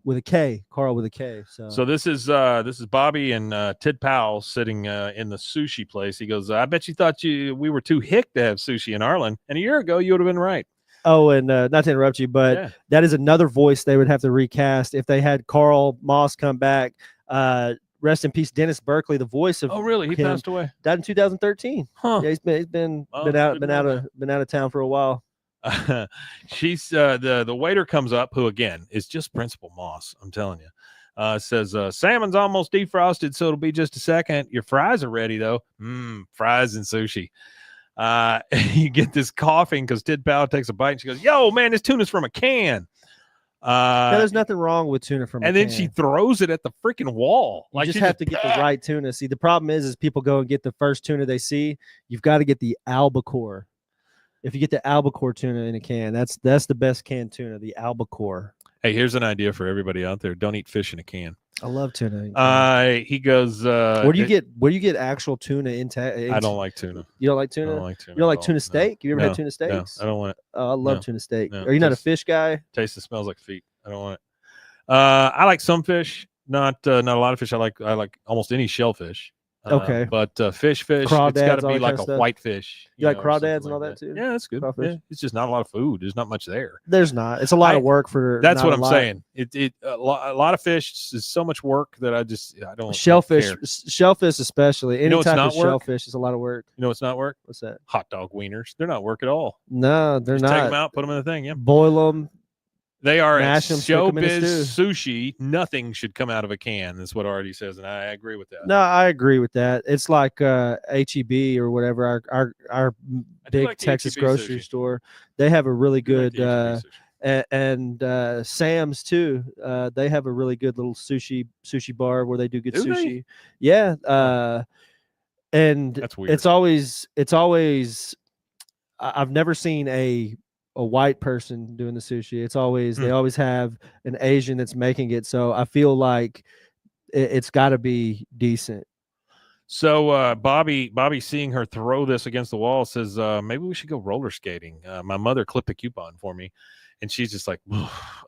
with a K. Carl with a K. So this is Bobby and Tid Pao sitting in the sushi place. He goes, I bet you thought we were too hick to have sushi in Arlen, and a year ago you would have been right. Oh, and not to interrupt you, but that is another voice they would have to recast if they had Carl Moss come back. Rest in peace, Dennis Berkeley, the voice of. Oh, really? He passed away. Died in 2013. Huh? Yeah, he's been out of town for a while. She's the waiter comes up, who again is just Principal Moss. I'm telling you. Says salmon's almost defrosted, so it'll be just a second. Your fries are ready though. Fries and sushi. You get this coughing because Tid Pao takes a bite and she goes, "Yo, man, this tuna's from a can." There's nothing wrong with tuna from a and then can. she throws it at the freaking wall. You just have to get the right tuna. See, the problem is people go and get the first tuna they see. You've got to get the albacore. If you get the albacore tuna in a can, that's the best canned tuna, the albacore. Hey, here's an idea for everybody out there: don't eat fish in a can. I love tuna. He goes. Where do you get actual tuna I don't like tuna. You don't like tuna? I don't like tuna. You don't like tuna steak? You ever had tuna steaks? No, I don't want it. Oh, I love tuna steak. No, Are you not a fish guy? Tastes and smells like feet. I don't want it. I like some fish, not a lot of fish. I like almost any shellfish. Okay. But fish, Crawdads, it's got to be all that like kind of a stuff. white fish. You like or crawdads something and all like that too? Yeah, that's good. Crawfish? Yeah, it's just not a lot of food. There's not much there. There's not. It's a lot of work for. That's not what a I'm lot. saying. A lot of fish is so much work that I don't. Shellfish, care. shellfish especially. Any it's type not of work? shellfish is a lot of work. You know what's not work? What's that? Hot dog wieners. They're not work at all. No, they're Just not. take them out, put them in the thing. Yeah. Boil them. They are at Mash 'em, stick 'em in a Showbiz stew. Sushi. Nothing should come out of a can. That's what Artie says, and I agree with that. No, I agree with that. It's like HEB or whatever. Our I do big like the Texas HEB grocery sushi. store. They have a really I do like good the HEB sushi. and Sam's too. They have a really good little sushi bar where they do good Do they? sushi. Yeah. And That's weird. it's always I've never seen a white person doing the sushi. It's always they always have an Asian that's making it. So I feel like it's got to be decent. So Bobby, seeing her throw this against the wall, says, maybe we should go roller skating. My mother clipped a coupon for me. And she's just like,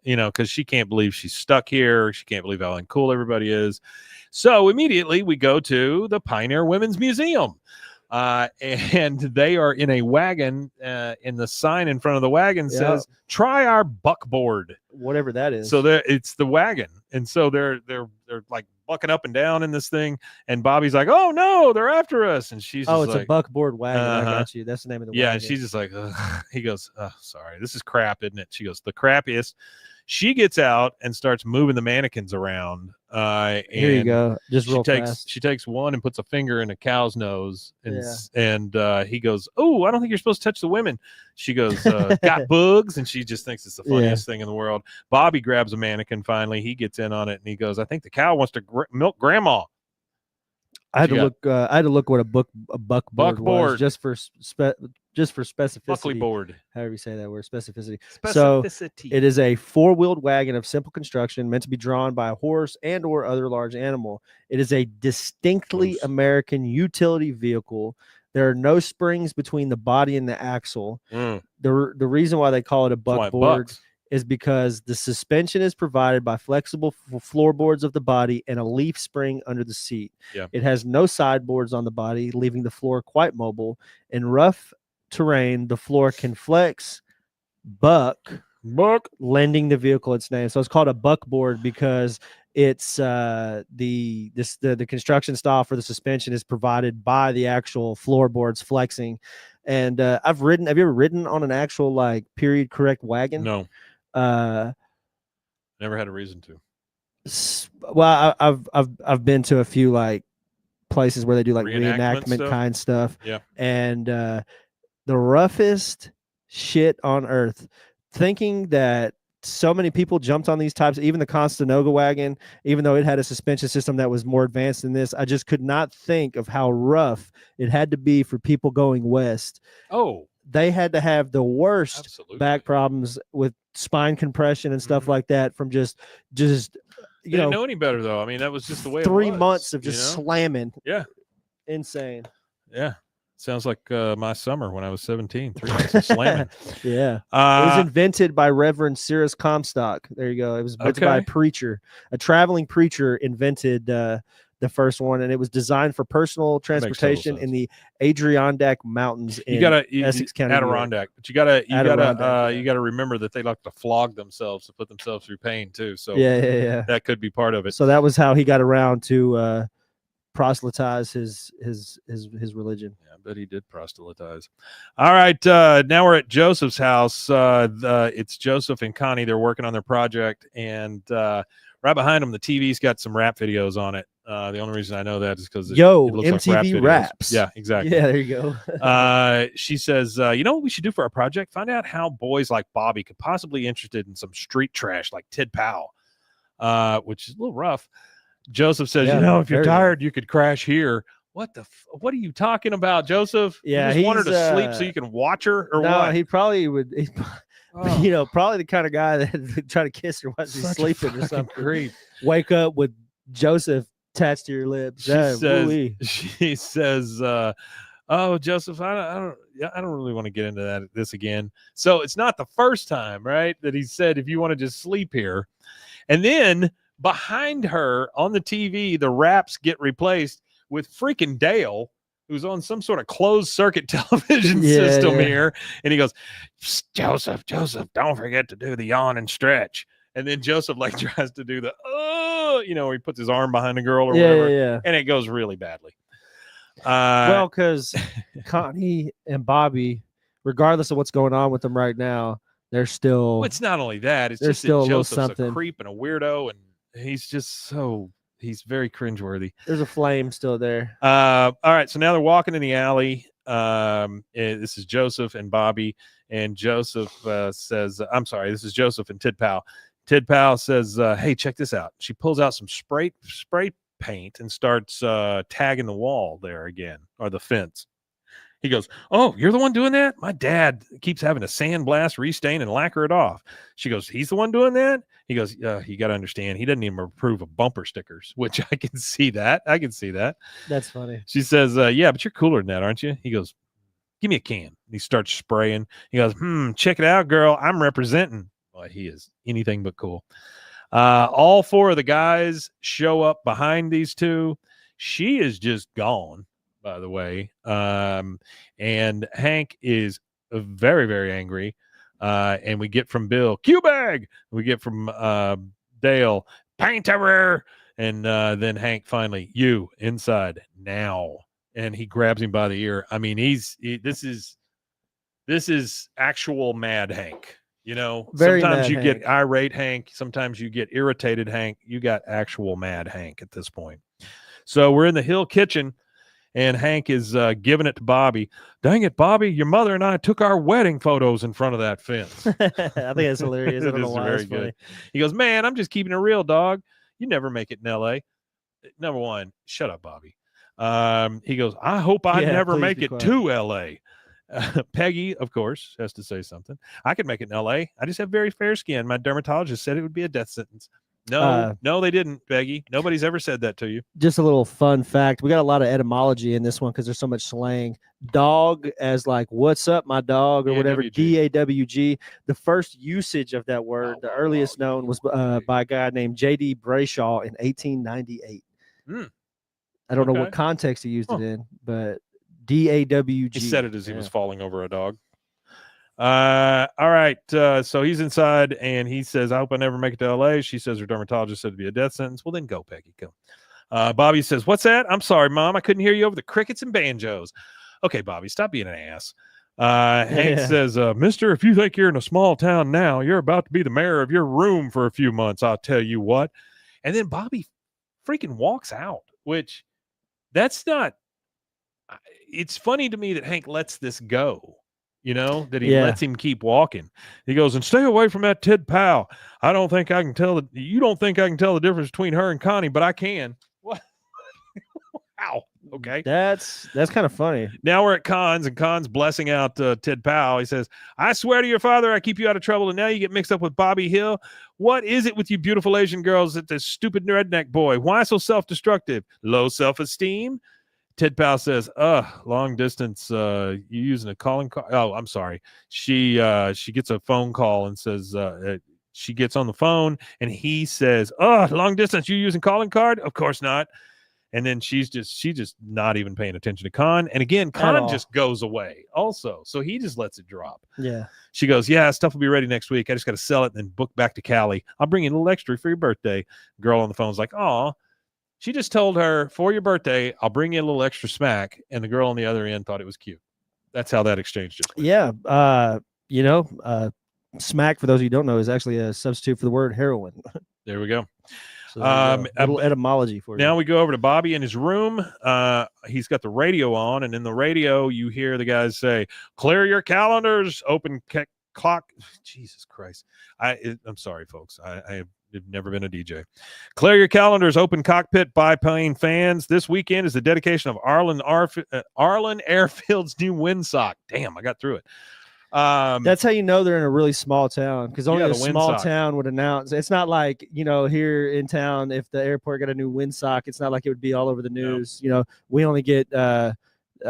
because she can't believe she's stuck here. She can't believe how uncool everybody is. So immediately we go to the Pioneer Women's Museum. And they are in a wagon, and the sign in front of the wagon says, "Try our buckboard," whatever that is. So it's the wagon, and so they're like bucking up and down in this thing, and Bobby's like, "Oh no, they're after us!" And she's just it's like, a buckboard wagon. I got you. That's the name of the wagon. Yeah, and she's just like, ugh. He goes, "Oh, sorry, this is crap, isn't it?" She goes, "The crappiest." She gets out and starts moving the mannequins around. And here you go. Just real fast. She takes one and puts a finger in a cow's nose, and he goes, "Oh, I don't think you're supposed to touch the women." She goes, "Got bugs," and she just thinks it's the funniest thing in the world. Bobby grabs a mannequin. Finally, he gets in on it, and he goes, "I think the cow wants to milk Grandma." I had to look what a buckboard was just for specificity. Buckley board. However you say that word, specificity. So it is a four-wheeled wagon of simple construction meant to be drawn by a horse and or other large animal. It is a distinctly American utility vehicle. There are no springs between the body and the axle. The reason why they call it a buckboard is because the suspension is provided by flexible floorboards of the body and a leaf spring under the seat. Yeah. It has no sideboards on the body, leaving the floor quite mobile. In rough terrain, the floor can flex, buck, lending the vehicle its name. So it's called a buckboard because it's the construction style for the suspension is provided by the actual floorboards flexing. And have you ever ridden on an actual like period correct wagon? No. Never had a reason to. Well, I've been to a few like places where they do like reenactment stuff? Kind stuff. Yeah. And the roughest shit on earth. Thinking that so many people jumped on these types, even the Constanoga wagon, even though it had a suspension system that was more advanced than this, I just could not think of how rough it had to be for people going west. Oh. They had to have the worst back problems with spine compression and stuff like that from just they didn't know any better though. I mean, that was just the way 3 it was, months of just slamming. Yeah. Insane. Yeah. Sounds like my summer when I was 17. 3 months of slamming. Yeah. It was invented by Reverend Cyrus Comstock. There you go. It was invented by a preacher. A traveling preacher invented the first one, and it was designed for personal transportation in the Adirondack Mountains in Essex County, Adirondack. But you gotta remember that they like to flog themselves to put themselves through pain too. So yeah, that could be part of it. So that was how he got around to proselytize his religion. Yeah, I bet he did proselytize. All right, now we're at Joseph's house. It's Joseph and Connie. They're working on their project, and right behind them, the TV's got some rap videos on it. The only reason I know that is because it looks MTV like raps. Yeah, exactly. Yeah, there you go. She says, you know what we should do for our project? Find out how boys like Bobby could possibly be interested in some street trash like Tid Pao, which is a little rough. Joseph says, if you're tired, you could crash here. What are you talking about, Joseph? Yeah, you just want her to sleep so you can watch her, or what? He probably would. Probably the kind of guy that would try to kiss her while she's sleeping or something. Great. Wake up with Joseph attached to your lips. She says, "Oh, Joseph, I don't really want to get into this again." So it's not the first time, right, that he said, "If you want to just sleep here," and then behind her on the TV, the raps get replaced with freaking Dale, who's on some sort of closed circuit television system here. And he goes, Joseph, don't forget to do the yawn and stretch. And then Joseph like tries to do the, he puts his arm behind the girl or whatever. Yeah. And it goes really badly. Well, because Connie and Bobby, regardless of what's going on with them right now, they're still. Well, it's not only that; it's There's just still a that little Joseph's a something. creep and a weirdo, and he's just he's very cringeworthy. There's a flame still there. All right, so now they're walking in the alley. This is Joseph and Bobby, and Joseph says, "I'm sorry, this is Joseph and Tid Pao." Tid Pao says, "Hey, check this out." She pulls out some spray paint and starts tagging the wall there again, or the fence. He goes, "Oh, you're the one doing that? My dad keeps having to sandblast, restain, and lacquer it off." She goes, "He's the one doing that?" He goes, "You got to understand, he doesn't even approve of bumper stickers," which I can see that. That's funny. She says, "Yeah, but you're cooler than that, aren't you?" He goes, "Give me a can." He starts spraying. He goes, "Check it out, girl. I'm representing." Well, he is anything but cool. All four of the guys show up behind these two. She is just gone, by the way. And Hank is very, very angry. And we get from Bill, Q-bag. We get from Dale, painter. And then Hank finally, "You inside now." And he grabs him by the ear. I mean, this is actual mad Hank. You know, Very sometimes mad you Hank. get irate Hank. Sometimes you get irritated Hank. You got actual mad Hank at this point. So we're in the Hill kitchen, and Hank is giving it to Bobby. "Dang it, Bobby, your mother and I took our wedding photos in front of that fence." I think that's hilarious. I don't know why it's funny. He goes, "Man, I'm just keeping it real, dog. You never make it in L.A. Number one, shut up, Bobby. He goes, "I hope I never please make be it quiet. to L.A. Peggy, of course, has to say something. "I could make it in L.A. I just have very fair skin. My dermatologist said it would be a death sentence." No, they didn't, Peggy. Nobody's ever said that to you. Just a little fun fact. We got a lot of etymology in this one because there's so much slang. Dog as like, "What's up, my dog," or whatever. DAWG. The first usage of that word, the earliest known, was by a guy named J.D. Brayshaw in 1898. I don't know what context he used it in, but DAWG. He said it as he was falling over a dog. All right. So he's inside and he says, "I hope I never make it to LA." She says her dermatologist said it'd be a death sentence. Well, then go, Peggy. Go. Bobby says, "What's that? I'm sorry, Mom. I couldn't hear you over the crickets and banjos." Okay, Bobby, stop being an ass. Hank says, "Mister, if you think you're in a small town now, you're about to be the mayor of your room for a few months. I'll tell you what." And then Bobby freaking walks out, which that's not. It's funny to me that Hank lets this go, that he lets him keep walking. He goes, "And stay away from that Tid Pao. I don't think I can tell you don't think I can tell the difference between her and Connie, but I can." What? Wow. Okay. That's kind of funny. Now we're at Cons, and Cons blessing out Tid Pao. He says, "I swear to your father, I keep you out of trouble, and now you get mixed up with Bobby Hill. What is it with you beautiful Asian girls at this stupid redneck boy? Why so self-destructive? Low self-esteem?" Tid Pao says, "Long distance, you using a calling card?" Oh, I'm sorry. She gets a phone call and says, she gets on the phone and he says, "Long distance, you using calling card?" "Of course not." And then she's just not even paying attention to Con. And again, Con just goes away also. So he just lets it drop. Yeah. She goes, "Yeah, stuff will be ready next week. I just got to sell it and then book back to Cali. I'll bring you a little extra for your birthday." Girl on the phone's like, "Aw." She just told her, "For your birthday, I'll bring you a little extra smack." And the girl on the other end thought it was cute. That's how that exchange just went. Yeah. Smack, for those of you who don't know, is actually a substitute for the word heroin. There we go. So a little etymology for you. Now we go over to Bobby in his room. He's got the radio on, and in the radio, you hear the guys say, "Clear your calendars, open clock." Jesus Christ. I'm sorry, folks. I've never been a DJ. "Clear your calendars, open cockpit, biplane fans. This weekend is the dedication of Arlen Airfield's new windsock." Damn, I got through it. That's how you know they're in a really small town, because only a small windsock town would announce. It's not like, here in town, if the airport got a new windsock, it's not like it would be all over the news. No. We only get, I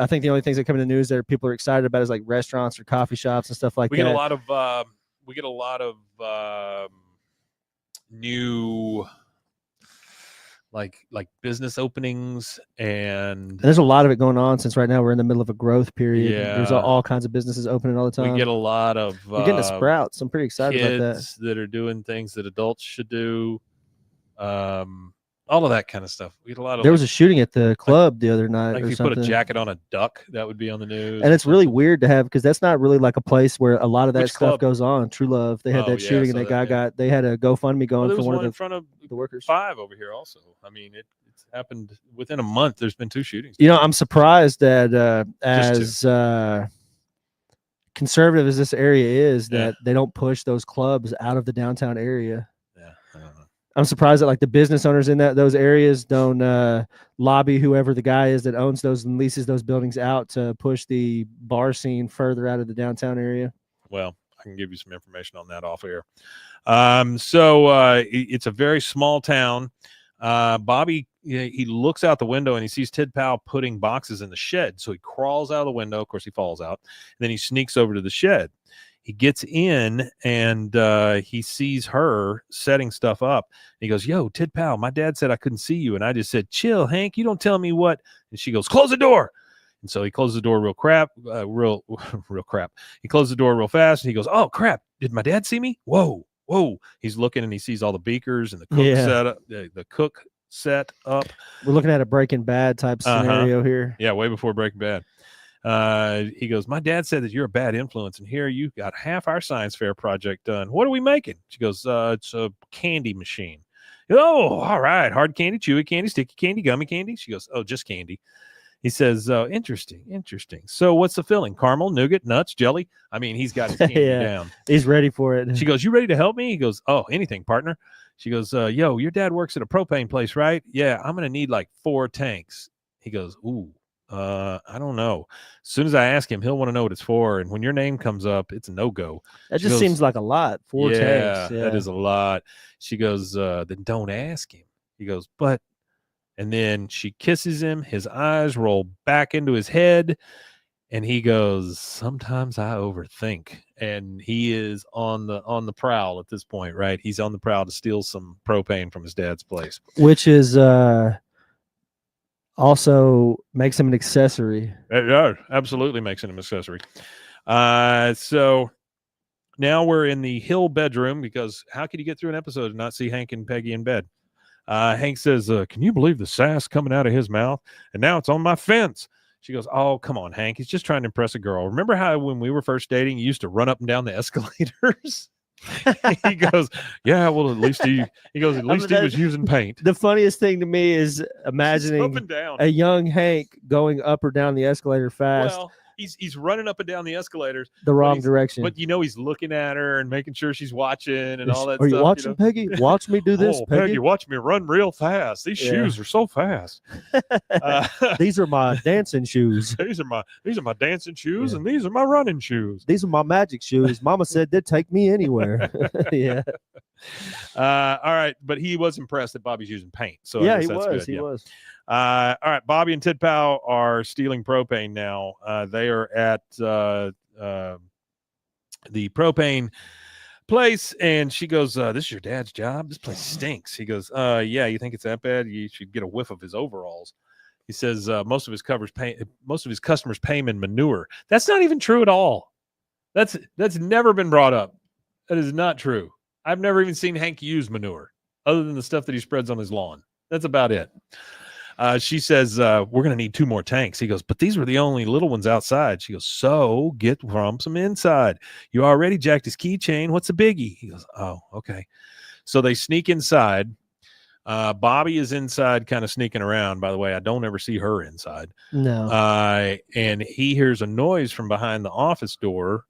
think the only things that come in the news that people are excited about is like restaurants or coffee shops and stuff like that. We get a lot of new like business openings, and there's a lot of it going on since right now we're in the middle of a growth period. Yeah. There's all kinds of businesses opening all the time. we get a lot of We're getting a Sprouts. I'm pretty excited about that. kids that are doing things that adults should do. all of that kind of stuff. We had a lot of There was a shooting at the club the other night, like or if you something. put a jacket on a duck, that would be on the news. And it's really weird to have, because that's not really like a place where a lot of that Which stuff club? goes on. True Love. They had Oh, that yeah, shooting, so and that- yeah. they had a GoFundMe going there for was one one in of front of the workers. 5 over here also. I mean, it's happened within a month. There's been 2 shootings. You know, I'm surprised that Just as conservative as this area is, Yeah. that they don't push those clubs out of the downtown area. Yeah, I don't know. I'm surprised that like the business owners in those areas don't lobby whoever the guy is that owns those and leases those buildings out to push the bar scene further out of the downtown area. Well, I can give you some information on that off air. It's a very small town. Bobby, he looks out the window and he sees Tid Pao putting boxes in the shed. So he crawls out of the window. Of course, he falls out. And then he sneaks over to the shed. He gets in and he sees her setting stuff up. He goes, "Yo, Tid Pao, my dad said I couldn't see you." And I just said, "Chill, Hank. You don't tell me what." And she goes, "Close the door." And so he closes the door real crap. He closes the door real fast. And he goes, "Oh, crap. Did my dad see me? Whoa. He's looking and he sees all the beakers and the cook setup, the cook set up. We're looking at a Breaking Bad type scenario here. Yeah, way before Breaking Bad. He goes, "My dad said that you're a bad influence, and here you got half our science fair project done. What are we making?" She goes, "It's a candy machine." "Oh, all right. Hard candy, chewy candy, sticky candy, gummy candy." She goes, "Oh, just candy." He says, interesting. So what's the filling? Caramel, nougat, nuts, jelly? I mean, he's got his candy down. He's ready for it. She goes, "You ready to help me?" He goes, "Oh, anything, partner." She goes, "Yo, your dad works at a propane place, right?" "Yeah, I'm going to need like 4 tanks. He goes, "Ooh, I don't know." As soon as I ask him, he'll want to know what it's for. And when your name comes up, it's a no-go. That just seems like a lot. 4 tanks. Yeah, that is a lot. She goes, "Then don't ask him." He goes, "But," and then she kisses him. His eyes roll back into his head. And he goes, "Sometimes I overthink." And he is on the prowl at this point, right? He's on the prowl to steal some propane from his dad's place. Which is also makes him an accessory. Yeah, absolutely makes him an accessory. So now we're in the Hill bedroom, because how could you get through an episode and not see Hank and Peggy in bed? Hank says, "Can you believe the sass coming out of his mouth? And now it's on my fence." She goes, "Oh, come on, Hank. He's just trying to impress a girl. Remember how when we were first dating, you used to run up and down the escalators?" He goes, "Yeah, well, at least he was using paint." The funniest thing to me is Just up imagining and down. a young Hank going up or down the escalator fast, Well, he's running up and down the escalators, the wrong direction. but he's looking at her and making sure she's watching and all that Are stuff. you watching, Peggy? Watch me do this, "Oh, Peggy. watch me run real fast. These shoes are so fast." These are my dancing shoes. These are my dancing shoes, and these are my running shoes. These are my magic shoes. Mama said they'd take me anywhere. Yeah. All right, but he was impressed that Bobby's using paint. So I Yeah, guess he that's was. good, He yeah. was. All right, Bobby and Tid Pao are stealing propane now. They are at the propane place, and she goes, "This is your dad's job? This place stinks." He goes, "Yeah, you think it's that bad? You should get a whiff of his overalls." He says, most of his customers pay him in manure." That's not even true at all. That's never been brought up. That is not true. I've never even seen Hank use manure other than the stuff that he spreads on his lawn. That's about it. She says, "We're going to need 2 more tanks." He goes, "But these were the only little ones outside." She goes, "So get from some inside. You already jacked his keychain. What's the biggie?" He goes, "Oh, okay." So they sneak inside. Bobby is inside kind of sneaking around. By the way, I don't ever see her inside. No. And he hears a noise from behind the office door.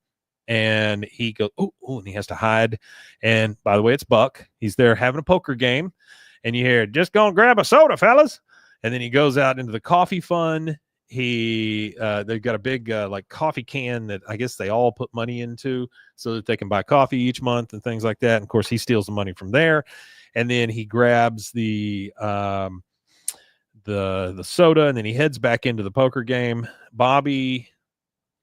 And he goes, "Oh," and he has to hide. And by the way, it's Buck. He's there having a poker game. And you hear, "Just gonna grab a soda, fellas." And then he goes out into the coffee fund. They've got a big like coffee can that I guess they all put money into so that they can buy coffee each month and things like that. And of course, he steals the money from there. And then he grabs the soda, and then he heads back into the poker game. Bobby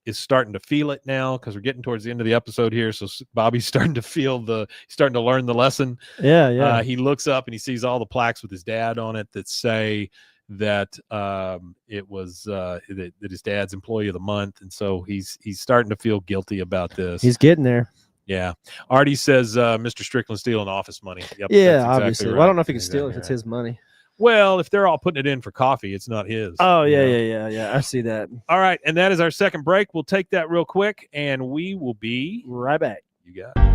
is starting to feel it now because we're getting towards the end of the episode here. So Bobby's starting to starting to learn the lesson. Yeah. He looks up and he sees all the plaques with his dad on it that say that it was that his dad's employee of the month. And so he's starting to feel guilty about this. He's getting there. Yeah. Artie says Mr. Strickland stealing office money. Yep, Yeah, that's exactly obviously. right. Well, I don't know if he can steal it if Exactly it's right. his money. Well, if they're all putting it in for coffee, it's not his. Oh, yeah. I see that. All right, and that is our second break. We'll take that real quick, and we will be right back. You got it.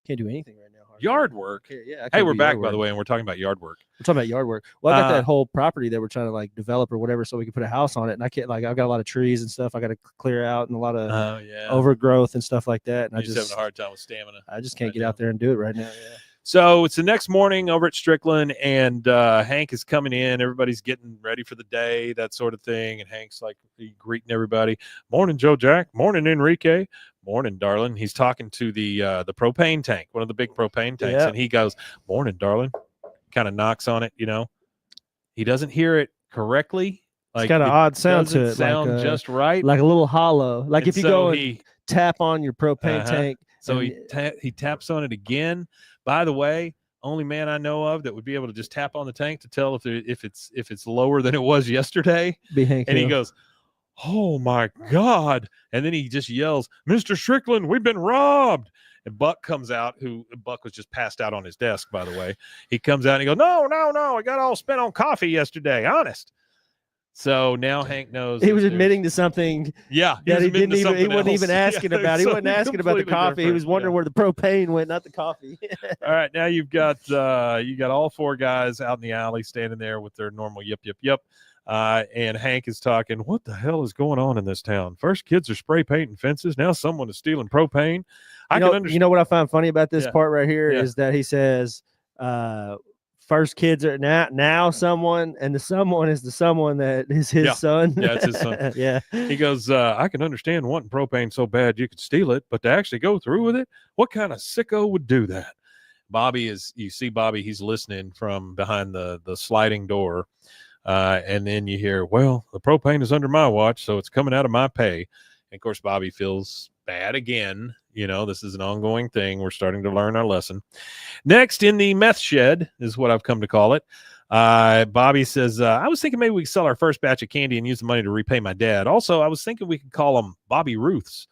Can't do anything right now. Yard work. Yeah. Hey, we're back, by the way, and we're talking about yard work. We're talking about yard work. Well, I got that whole property that we're trying to like develop or whatever, so we can put a house on it. And I can't I've got a lot of trees and stuff I got to clear out and a lot of overgrowth and stuff like that. And I'm just having a hard time with stamina. I just can't get out there and do it right now. Yeah. So it's the next morning over at Strickland, and Hank is coming in. Everybody's getting ready for the day, that sort of thing. And Hank's like greeting everybody. Morning, Joe Jack. Morning, Enrique. Morning, darling. He's talking to the propane tank, one of the big propane tanks, and he goes, "Morning, darling." Kind of knocks on it, He doesn't hear it correctly. Like, it's got an odd sound to it. Sound like just right. Like a little hollow. Like and if you go and tap on your propane tank. So he taps on it again. By the way, only man I know of that would be able to just tap on the tank to tell if it's lower than it was yesterday. Be Hank and Hill. He goes, "Oh my God!" And then he just yells, "Mr. Strickland, we've been robbed!" And Buck comes out. Buck was just passed out on his desk, by the way. He comes out and he goes, "No, I got all spent on coffee yesterday, honest." So now Hank knows he was admitting to something. Yeah, that he didn't even. He wasn't even asking about. He wasn't asking about the coffee. He was wondering where the propane went, not the coffee. All right, now you've got all four guys out in the alley standing there with their normal yip. And Hank is talking, "What the hell is going on in this town? First kids are spray painting fences. Now someone is stealing propane." I can understand. You know what I find funny about this part right here is that he says, first kids are now someone, and the someone is the someone that is his son. Yeah, it's his son. Yeah. He goes, "I can understand wanting propane so bad you could steal it, but to actually go through with it, what kind of sicko would do that?" You see Bobby, he's listening from behind the sliding door. And then you hear, "Well, the propane is under my watch, so it's coming out of my pay." And of course, Bobby feels bad again. This is an ongoing thing. We're starting to learn our lesson. Next, in the meth shed is what I've come to call it. Bobby says, "I was thinking maybe we could sell our first batch of candy and use the money to repay my dad. Also, I was thinking we could call them Bobby Ruths."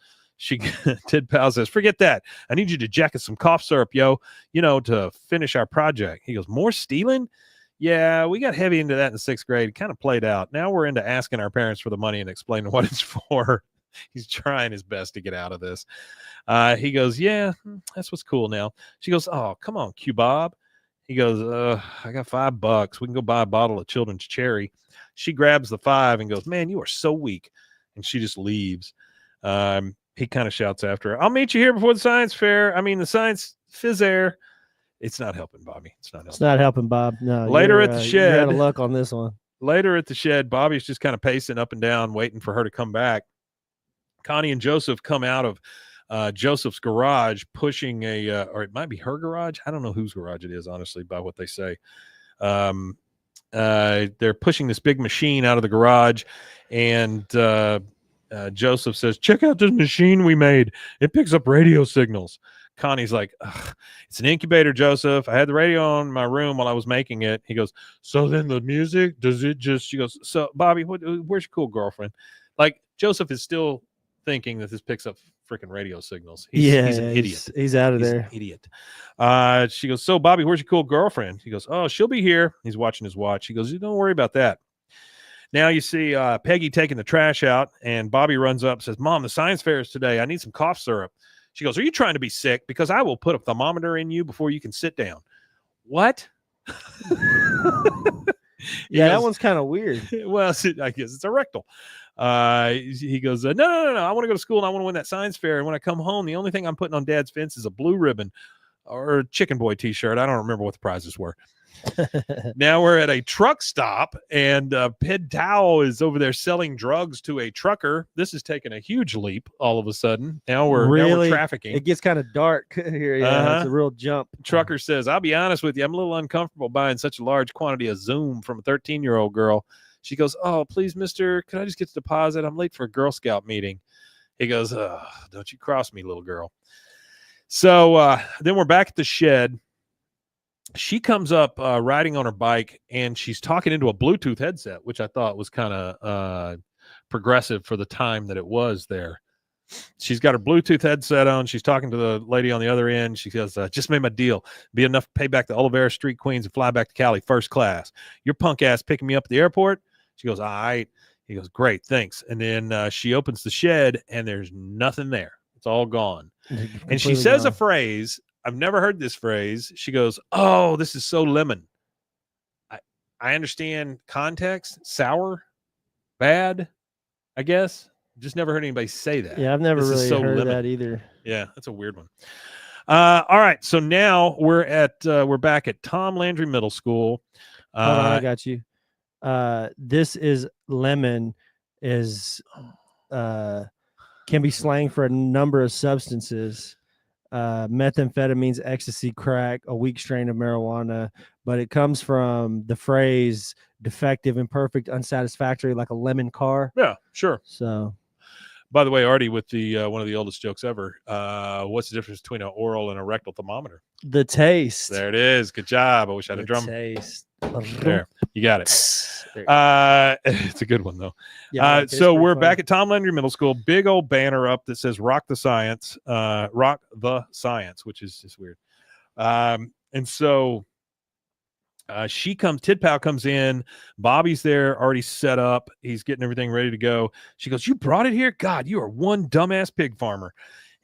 Tid Pao says, "Forget that. I need you to jacket some cough syrup, yo, to finish our project." He goes, "More stealing?" "Yeah, we got heavy into that in 6th grade. Kind of played out. Now we're into asking our parents for the money and explaining what it's for." He's trying his best to get out of this. He goes, "Yeah, that's what's cool now." She goes, "Oh, come on, Q Bob." He goes, "I got $5. We can go buy a bottle of Children's Cherry." She grabs the 5 and goes, "Man, you are so weak." And she just leaves. He kind of shouts after her, "I'll meet you here before the science fair. The science phys air." It's not helping, Bobby. It's not helping, Bob. No. Later at the shed. You're out of luck on this one. Later at the shed, Bobby's just kind of pacing up and down, waiting for her to come back. Connie and Joseph come out of Joseph's garage pushing or it might be her garage. I don't know whose garage it is, honestly, by what they say. They're pushing this big machine out of the garage, and Joseph says, "Check out this machine we made. It picks up radio signals." Connie's like, "It's an incubator, Joseph. I had the radio on in my room while I was making it." He goes, "So then the music, does it just," she goes, "So Bobby, where's your cool girlfriend?" Like, Joseph is still thinking that this picks up freaking radio signals. He's an idiot. He's out of there. An idiot. She goes, "So Bobby, where's your cool girlfriend?" He goes, "Oh, she'll be here." He's watching his watch. He goes, "Don't worry about that." Now you see Peggy taking the trash out, and Bobby runs up and says, "Mom, the science fair is today. I need some cough syrup." She goes, "Are you trying to be sick? Because I will put a thermometer in you before you can sit down." What? That one's kind of weird. Well, I guess it's a rectal. He goes, no. I want to go to school and I want to win that science fair. And when I come home, the only thing I'm putting on Dad's fence is a blue ribbon or a Chicken Boy t-shirt. I don't remember what the prizes were. Now we're at a truck stop, and Tid Pao is over there selling drugs to a trucker. This is taking a huge leap all of a sudden. Now we're trafficking. It gets kind of dark here. Yeah, it's a real jump. Trucker says, I'll be honest with you, I'm a little uncomfortable buying such a large quantity of Zoom from a 13-year-old girl. She goes, oh, please, mister, could I just get the deposit? I'm late for a Girl Scout meeting. He goes, don't you cross me, little girl. So then we're back at the shed. She comes up riding on her bike, and she's talking into a Bluetooth headset, which I thought was kind of progressive for the time that it was there. She's got her Bluetooth headset on. She's talking to the lady on the other end. She goes, just made my deal. Be enough to pay back the Oliveira Street Queens and fly back to Cali first class. Your punk ass picking me up at the airport? She goes, all right. He goes, great, thanks. And then she opens the shed, and there's nothing there. It's all gone. And she says a phrase. I've never heard this phrase. She goes, oh, this is so lemon. I understand context. Sour, bad, I guess. Just never heard anybody say that. Yeah, I've never really heard that either. Yeah, that's a weird one. All right, so now we're back at Tom Landry Middle School. Hold on, I got you. This is lemon is can be slang for a number of substances. Methamphetamines, ecstasy, crack, a weak strain of marijuana, but it comes from the phrase defective, imperfect, unsatisfactory, like a lemon car. Yeah, sure. So, by the way, Artie, with the one of the oldest jokes ever, what's the difference between an oral and a rectal thermometer? The taste. There it is. Good job. I wish I had a drum. Taste. There, you got it. It's a good one though. Yeah, so we're back at Tom Landry Middle School. Big old banner up that says "Rock the Science," which is just weird. And so Tid Pao comes in. Bobby's there, already set up. He's getting everything ready to go. She goes, "You brought it here? God, you are one dumbass pig farmer."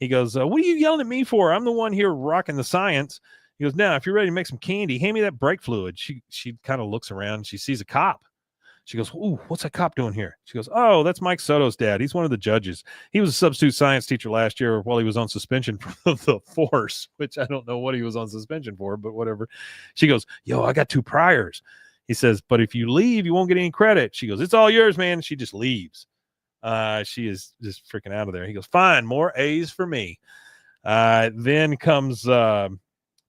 He goes, "What are you yelling at me for? I'm the one here rocking the science." He goes, now, if you're ready to make some candy, hand me that brake fluid. She kind of looks around. She sees a cop. She goes, ooh, what's that cop doing here? She goes, oh, that's Mike Soto's dad. He's one of the judges. He was a substitute science teacher last year while he was on suspension from the force, which I don't know what he was on suspension for, but whatever. She goes, yo, I got 2 priors. He says, but if you leave, you won't get any credit. She goes, it's all yours, man. She just leaves. She is just freaking out of there. He goes, fine, more A's for me. Then comes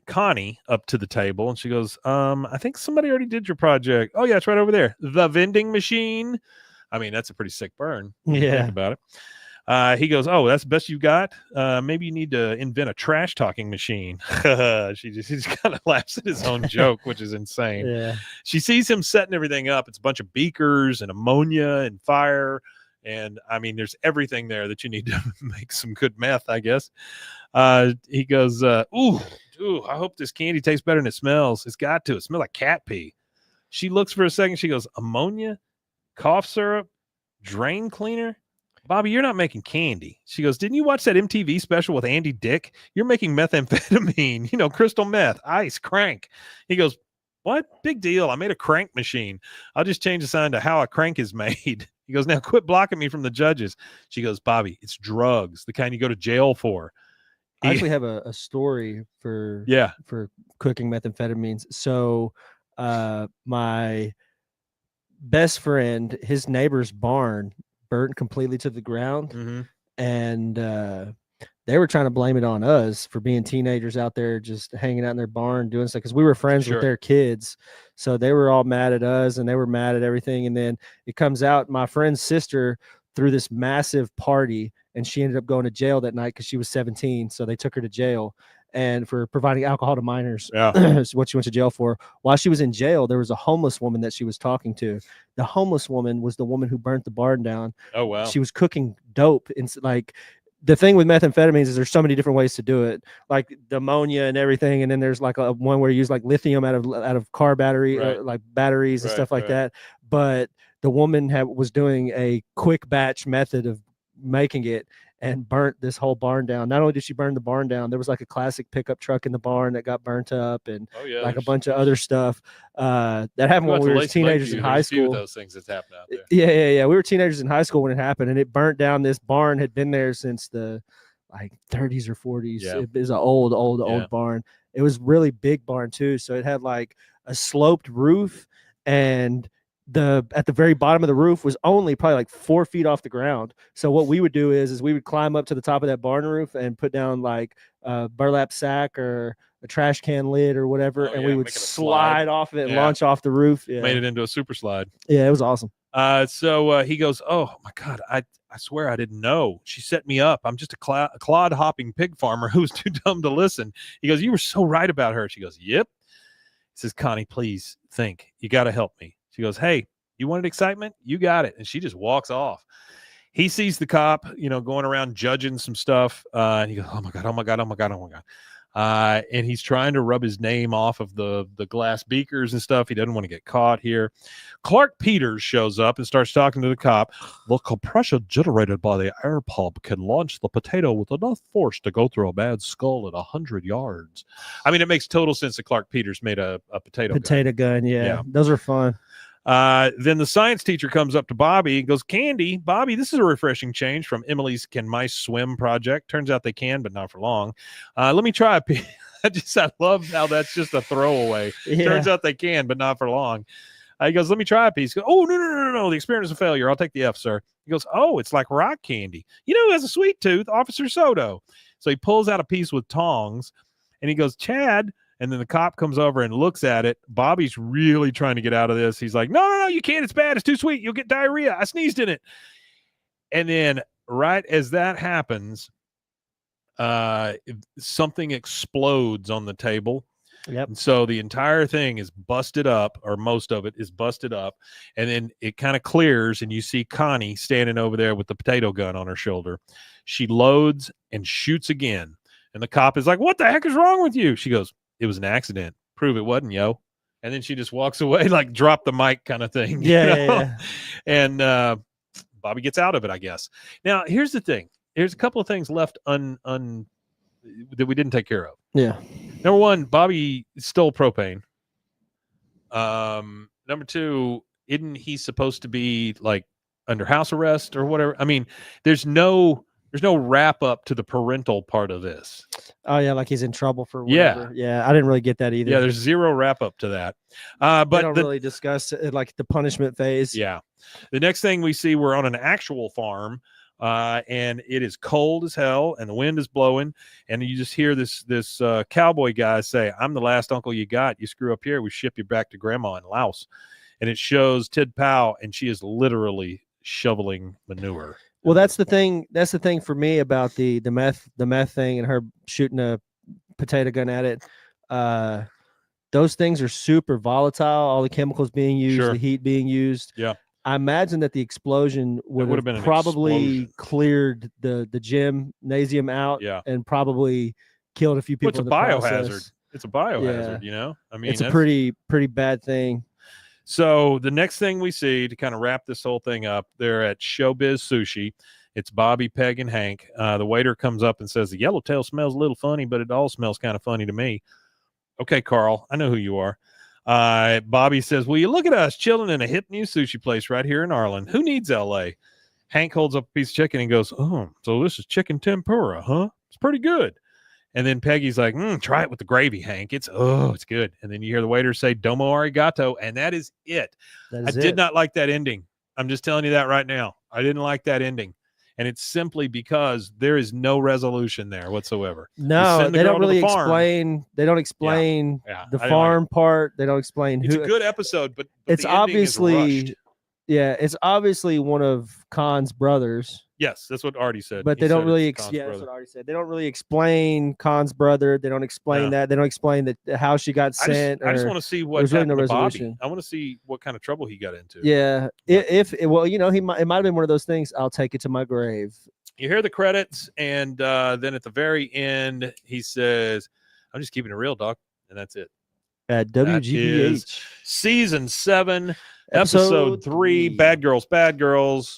Connie up to the table, and she goes, I think somebody already did your project. Oh yeah, it's right over there. The vending machine. I mean, that's a pretty sick burn. Yeah. Think about it. He goes, oh, that's the best you got? Maybe you need to invent a trash talking machine. She just kind of laughs at his own joke, which is insane. Yeah. She sees him setting everything up. It's a bunch of beakers and ammonia and fire. And I mean, there's everything there that you need to make some good meth, I guess. He goes, Ooh, I hope this candy tastes better than it smells. It's got to. It smells like cat pee. She looks for a second. She goes, ammonia, cough syrup, drain cleaner. Bobby, you're not making candy. She goes, didn't you watch that MTV special with Andy Dick? You're making methamphetamine, crystal meth, ice, crank. He goes, what? Big deal. I made a crank machine. I'll just change the sign to how a crank is made. He goes, now quit blocking me from the judges. She goes, Bobby, it's drugs, the kind you go to jail for. I actually have a story for cooking methamphetamines. So my best friend, his neighbor's barn burnt completely to the ground. Mm-hmm. And they were trying to blame it on us for being teenagers out there just hanging out in their barn doing stuff, because we were friends with their kids. So they were all mad at us, and they were mad at everything. And then it comes out, my friend's sister threw this massive party, and she ended up going to jail that night because she was 17. So they took her to jail, and for providing alcohol to minors. Is what she went to jail for. While she was in jail, there was a homeless woman that she was talking to. The homeless woman was the woman who burnt the barn down. Oh, wow. She was cooking dope. And like, the thing with methamphetamines is there's so many different ways to do it, like the ammonia and everything. And then there's like one where you use like lithium out of car battery, like batteries and stuff like that. But the woman was doing a quick batch method of making it and burnt this whole barn down. Not only did she burn the barn down, there was like a classic pickup truck in the barn that got burnt up, and like a bunch of other stuff that happened when we were teenagers in high school. Those things that's happened out there. Yeah. We were teenagers in high school when it happened, and it burnt down. This barn had been there since the 30s or 40s. It was an old barn. It was really big barn too. So it had like a sloped roof, and at the very bottom of the roof was only probably like 4 feet off the ground. So what we would do is we would climb up to the top of that barn roof and put down like a burlap sack or a trash can lid or whatever, and we would slide off of it and launch off the roof. Yeah. Made it into a super slide. Yeah, it was awesome. So he goes, "Oh my God, I swear I didn't know. She set me up. I'm just a clod hopping pig farmer who was too dumb to listen." He goes, "You were so right about her." She goes, "Yep." He says, "Connie, please think. You got to help me." She goes, "Hey, you wanted excitement? You got it." And she just walks off. He sees the cop, going around judging some stuff. And he goes, "Oh my God, oh my God, oh my God, oh my God." And he's trying to rub his name off of the glass beakers and stuff. He doesn't want to get caught here. Clark Peters shows up and starts talking to the cop. "The compression generated by the air pump can launch the potato with enough force to go through a man's skull at 100 yards. I mean, it makes total sense that Clark Peters made a potato gun. Yeah. Those are fun. Then the science teacher comes up to Bobby and goes, "Candy, Bobby, this is a refreshing change from Emily's Can Mice Swim project. Turns out they can, but not for long. Let me try a piece." I love how that's just a throwaway. Yeah. Turns out they can, but not for long. He goes, "Let me try a piece." He goes, "Oh, no. The experiment is a failure. I'll take the F, sir." He goes, "Oh, it's like rock candy. You know who has a sweet tooth? Officer Soto." So he pulls out a piece with tongs and he goes, "Chad." And then the cop comes over and looks at it. Bobby's really trying to get out of this. He's like, no, you can't. It's bad. It's too sweet. You'll get diarrhea. I sneezed in it. And then right as that happens, something explodes on the table. Yep. And so the entire thing is busted up, or most of it is busted up. And then it kind of clears, and you see Connie standing over there with the potato gun on her shoulder. She loads and shoots again. And the cop is like, "What the heck is wrong with you?" She goes, "It was an accident. Prove it wasn't, yo." And then she just walks away, like drop the mic kind of thing. Yeah. And Bobby gets out of it, I guess. Now, here's the thing. There's a couple of things left that we didn't take care of. Yeah. Number one, Bobby stole propane. Number two, isn't he supposed to be like under house arrest or whatever? I mean, there's no wrap up to the parental part of this. Oh yeah, like he's in trouble for whatever. Yeah, I didn't really get that either. Yeah, there's zero wrap up to that. But they don't really discuss it, like the punishment phase. Yeah. The next thing we see, we're on an actual farm, and it is cold as hell, and the wind is blowing, and you just hear this cowboy guy say, "I'm the last uncle you got. You screw up here, we ship you back to grandma in Laos." And it shows Tid Pao, and she is literally shoveling manure. Well, that's the thing. That's the thing for me about the meth thing and her shooting a potato gun at it. Those things are super volatile. All the chemicals being used, the heat being used. Yeah. I imagine that the explosion would have been probably cleared the gymnasium out, and probably killed a few people. It's a biohazard. It's a biohazard. I mean, it's a pretty bad thing. So the next thing we see, to kind of wrap this whole thing up, they're at Showbiz Sushi. It's Bobby, Peg, and Hank. The waiter comes up and says, "The yellowtail smells a little funny, but it all smells kind of funny to me." "Okay, Carl, I know who you are." Bobby says, "Well, you look at us chilling in a hip new sushi place right here in Arlen. Who needs LA? Hank holds up a piece of chicken and goes, "Oh, so this is chicken tempura, huh? It's pretty good." And then Peggy's like, "Try it with the gravy, Hank. It's good." And then you hear the waiter say, "Domo arigato," and that is it. I did not like that ending. I'm just telling you that right now. I didn't like that ending. And it's simply because there is no resolution there whatsoever. No, they don't really explain. They don't explain the farm part. They don't explain It's a good episode, but it's obviously, it's obviously one of Khan's brothers. Yes, that's what Artie said. But they don't really, that's what Artie said. They don't really explain Khan's brother. They don't explain that. They don't explain how she got sent. I just want to see what happened to Bobby. I want to see what kind of trouble he got into. Yeah, it might have been one of those things. I'll take it to my grave. You hear the credits, and then at the very end, he says, "I'm just keeping it real, Doc," and that's it. At WGBH, season 7. Episode 3, Bad Girls,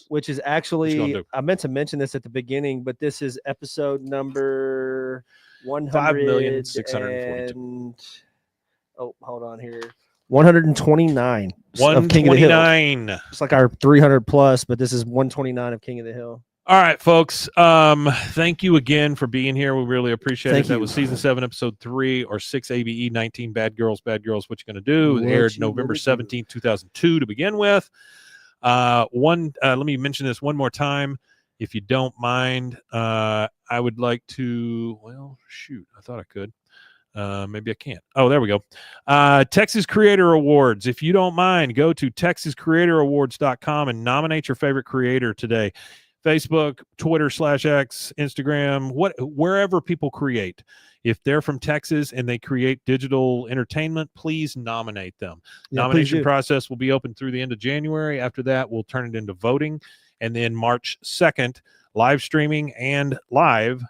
which is actually, I meant to mention this at the beginning, but this is episode number 5,642. Oh, hold on here. 129. 129. It's like our 300 plus, but this is 129 of King of the Hill. All right, folks. Thank you again for being here. We really appreciate Thank it. That you. was season 7, episode 3 or 6 ABE 19 Bad Girls, What You Gonna Do. It aired November 17th, 2002 to begin with. Let me mention this one more time. If you don't mind, I would like to, well, shoot, I thought I could. Maybe I can't. Oh, there we go. Texas Creator Awards. If you don't mind, go to TexasCreatorAwards.com and nominate your favorite creator today. Facebook, Twitter /X, Instagram, wherever people create. If they're from Texas and they create digital entertainment, please nominate them. Yeah, Nomination process will be open through the end of January. After that, we'll turn it into voting. And then March 2nd, live streaming and live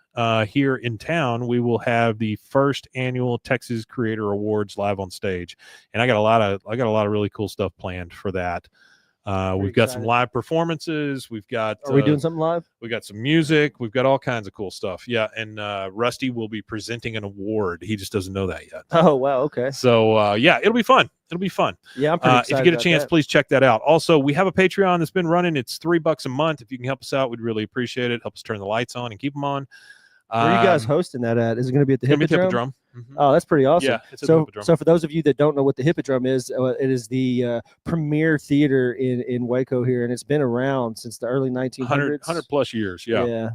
here in town, we will have the first annual Texas Creator Awards live on stage. And I got a lot of really cool stuff planned for that. We've got some live performances. We've got. Are we doing something live? We got some music. We've got all kinds of cool stuff. Yeah, and Rusty will be presenting an award. He just doesn't know that yet. Oh wow, okay. So yeah, it'll be fun. It'll be fun. Yeah, I'm pretty excited. If you get a chance, please check that out. Also, we have a Patreon that's been running. It's $3 a month. If you can help us out, we'd really appreciate it. Help us turn the lights on and keep them on. Where are you guys hosting that at? Is it going to be at the Hippodrome? Mm-hmm. Oh, that's pretty awesome. Yeah, it's so for those of you that don't know what the Hippodrome is, it is the premier theater in Waco here, and it's been around since the early 1900s. 100 plus years. Yeah.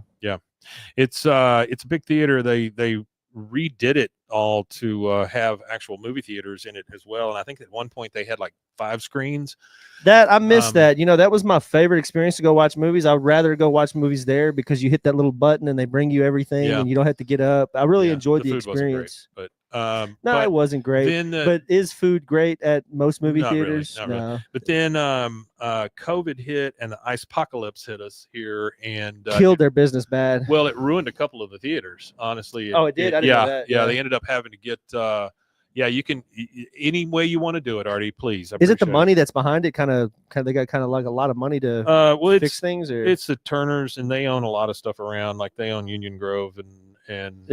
It's a big theater. They redid it all to have actual movie theaters in it as well. And I think at one point they had like 5 screens. That I missed that. You know, that was my favorite experience to go watch movies. I'd rather go watch movies there because you hit that little button and they bring you everything and you don't have to get up. I really enjoyed the experience. Great, no, but it wasn't great. Then, but is food great at most movie theaters? Really, no. Really. But then COVID hit and the ice apocalypse hit us here and killed their business bad. Well, it ruined a couple of the theaters, honestly. It did? I didn't know that. Yeah, they ended up having to get you can any way you want to do it, Artie, please. Is it the money that's behind it? Kind of they got kind of like a lot of money to fix things, or it's the Turners, and they own a lot of stuff around, like they own Union Grove and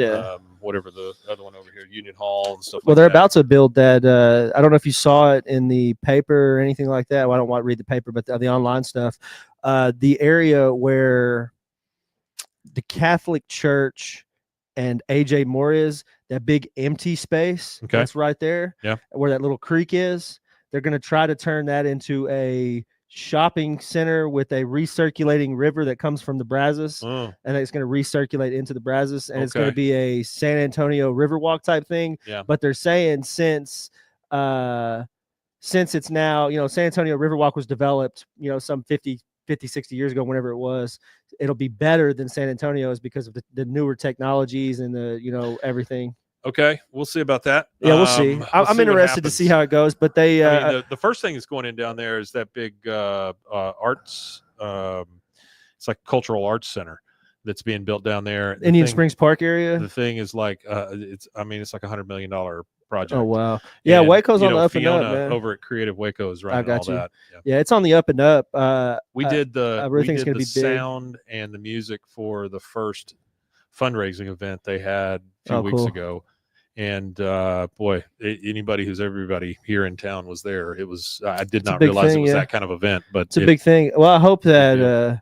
whatever the other one over here, Union Hall and stuff. Well, they're about to build that. I don't know if you saw it in the paper or anything like that. Well, I don't want to read the paper, but the online stuff. The area where the Catholic Church and AJ Moore is, that big empty space that's right there, where that little creek is. They're going to try to turn that into a shopping center with a recirculating river that comes from the Brazos, and it's going to recirculate into the Brazos, and it's going to be a San Antonio Riverwalk type thing. But they're saying since it's now, San Antonio Riverwalk was developed, some 50, 60 years ago, whenever it was, it'll be better than San Antonio's because of the newer technologies and the, everything. Okay, we'll see about that. Yeah, we'll see. I'm interested to see how it goes, but they the first thing that's going in down there is that big arts it's like cultural arts center that's being built down there. Indian Springs Park area. The thing is like it's like $100 million project. Oh wow. Yeah, and, Waco's on the up Fiona and up, man. Over at Creative Waco is running all that. Yeah, it's on the up and up. We did the be sound and the music for the first fundraising event they had a few weeks ago. And boy, anybody who's everybody here in town was there. It was I did not realize it was that kind of event, but it's a big thing. Well, I hope that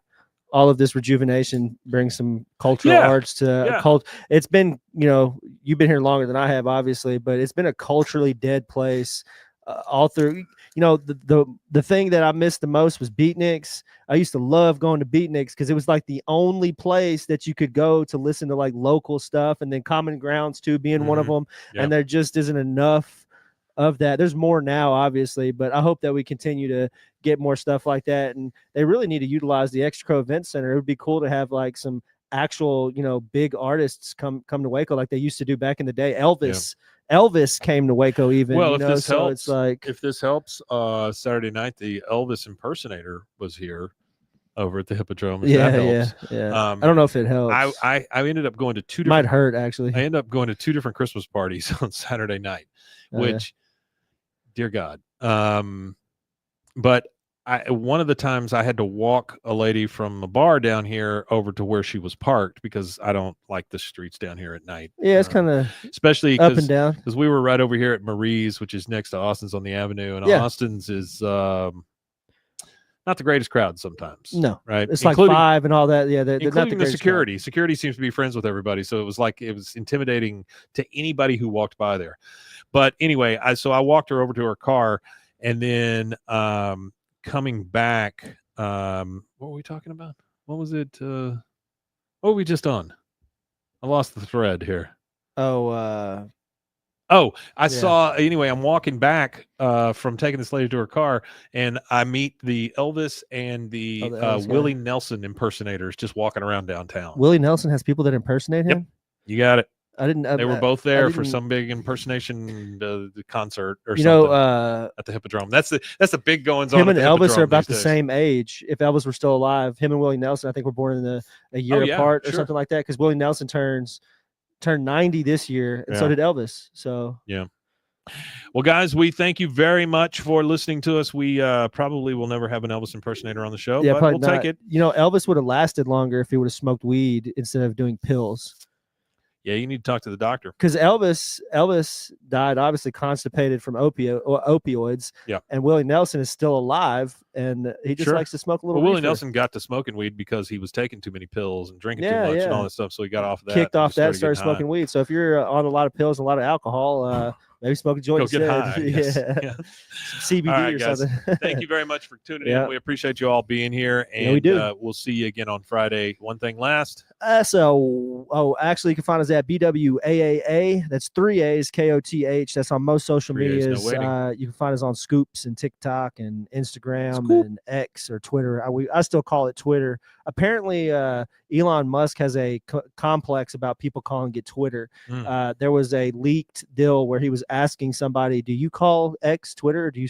all of this rejuvenation brings some cultural arts to cult. It's been, you've been here longer than I have, obviously, but it's been a culturally dead place all through. The thing that I missed the most was Beatniks. I used to love going to Beatniks because it was like the only place that you could go to listen to like local stuff, and then Common Grounds too being one of them. And there just isn't enough of that. There's more now, obviously, but I hope that we continue to get more stuff like that. And they really need to utilize the Extra Crow Event Center. It would be cool to have like some actual, big artists come to Waco like they used to do back in the day. Elvis came to Waco even. Well, if this helps, Saturday night the Elvis impersonator was here over at the Hippodrome. Yeah. I don't know if it helps. I ended up going to two different. Might hurt actually. I ended up going to 2 different Christmas parties on Saturday night, which, dear God, but one of the times I had to walk a lady from a bar down here over to where she was parked because I don't like the streets down here at night. Yeah, it's kind of especially up and down because we were right over here at Marie's, which is next to Austin's on the Avenue, and Austin's is not the greatest crowd sometimes. No, right? it's like 5 and all that. Yeah, they're not the Including the greatest security. Security seems to be friends with everybody, so it was intimidating to anybody who walked by there. But anyway, I walked her over to her car, and then coming back, what were we talking about? What was it? What were we just on? I lost the thread here. I saw, anyway, I'm walking back from taking this lady to her car, and I meet the Elvis and the Elvis Willie Nelson impersonators just walking around downtown. Willie Nelson has people that impersonate him? Yep. You got it. I didn't. They were both there for some big impersonation concert or something at the Hippodrome. That's the big goings on. Him and Elvis are about the same age. If Elvis were still alive, him and Willie Nelson, I think, were born in a year apart or something like that. Because Willie Nelson turned 90 this year, and so did Elvis. So yeah. Well, guys, we thank you very much for listening to us. We probably will never have an Elvis impersonator on the show, but we'll take it. Elvis would have lasted longer if he would have smoked weed instead of doing pills. Yeah, you need to talk to the doctor. Because Elvis died obviously constipated from opioids. Yeah. And Willie Nelson is still alive, and he just likes to smoke a little. Well, Willie Nelson got to smoking weed because he was taking too many pills and drinking too much and all that stuff. So he got off of that. Kicked off that, started smoking weed. So if you're on a lot of pills and a lot of alcohol, maybe smoke a joint instead. Yeah. CBD right, or guys. something. Thank you very much for tuning in. We appreciate you all being here, and we do. We'll see you again on Friday. One thing last. Actually, you can find us at BWAAA. That's 3 A's, KOTH. That's on most social medias. You can find us on Scoops and TikTok and Instagram and X or Twitter. I still call it Twitter. Apparently, Elon Musk has a complex about people calling it Twitter. There was a leaked deal where he was asking somebody, "Do you call X Twitter, or do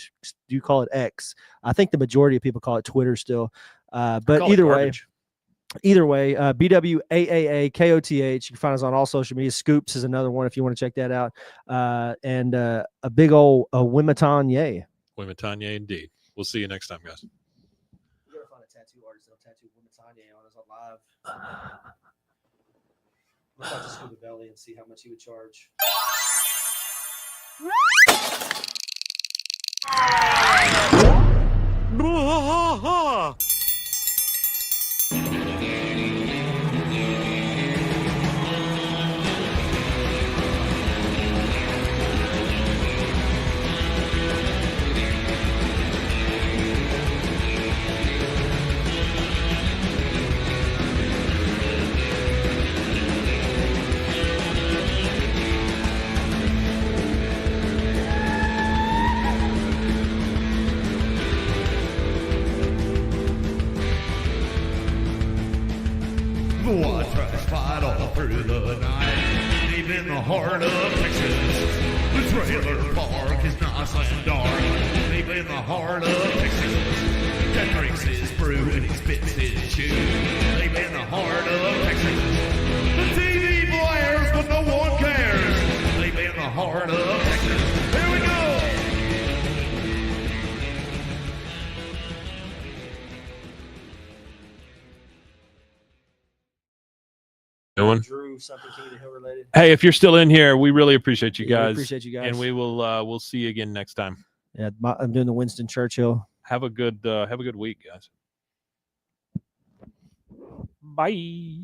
you call it X?" I think the majority of people call it Twitter still. But either way, BWAAA KOTH. You can find us on all social media. Scoops is another one if you want to check that out. And a big old Wimatanye. Wimatanye, indeed. We'll see you next time, guys. We gotta find a tattoo artist that'll tattoo Wimatanye on us on live. I'm about to Scuba Belly and see how much he would charge. Bwaaa trash fight all through the night, deep in the heart of Texas. The trailer park is nice and dark, deep in the heart of Texas. Ted drinks his brew and he spits his chew, deep in the heart of Texas. The TV blares but no one cares, deep in the heart of Texas. Here we go! Drew, something King of the Hill related. Hey, if you're still in here, we really appreciate you guys. We appreciate you guys. And we will we'll see you again next time. Yeah, I'm doing the Winston Churchill. Have a good week, guys. Bye.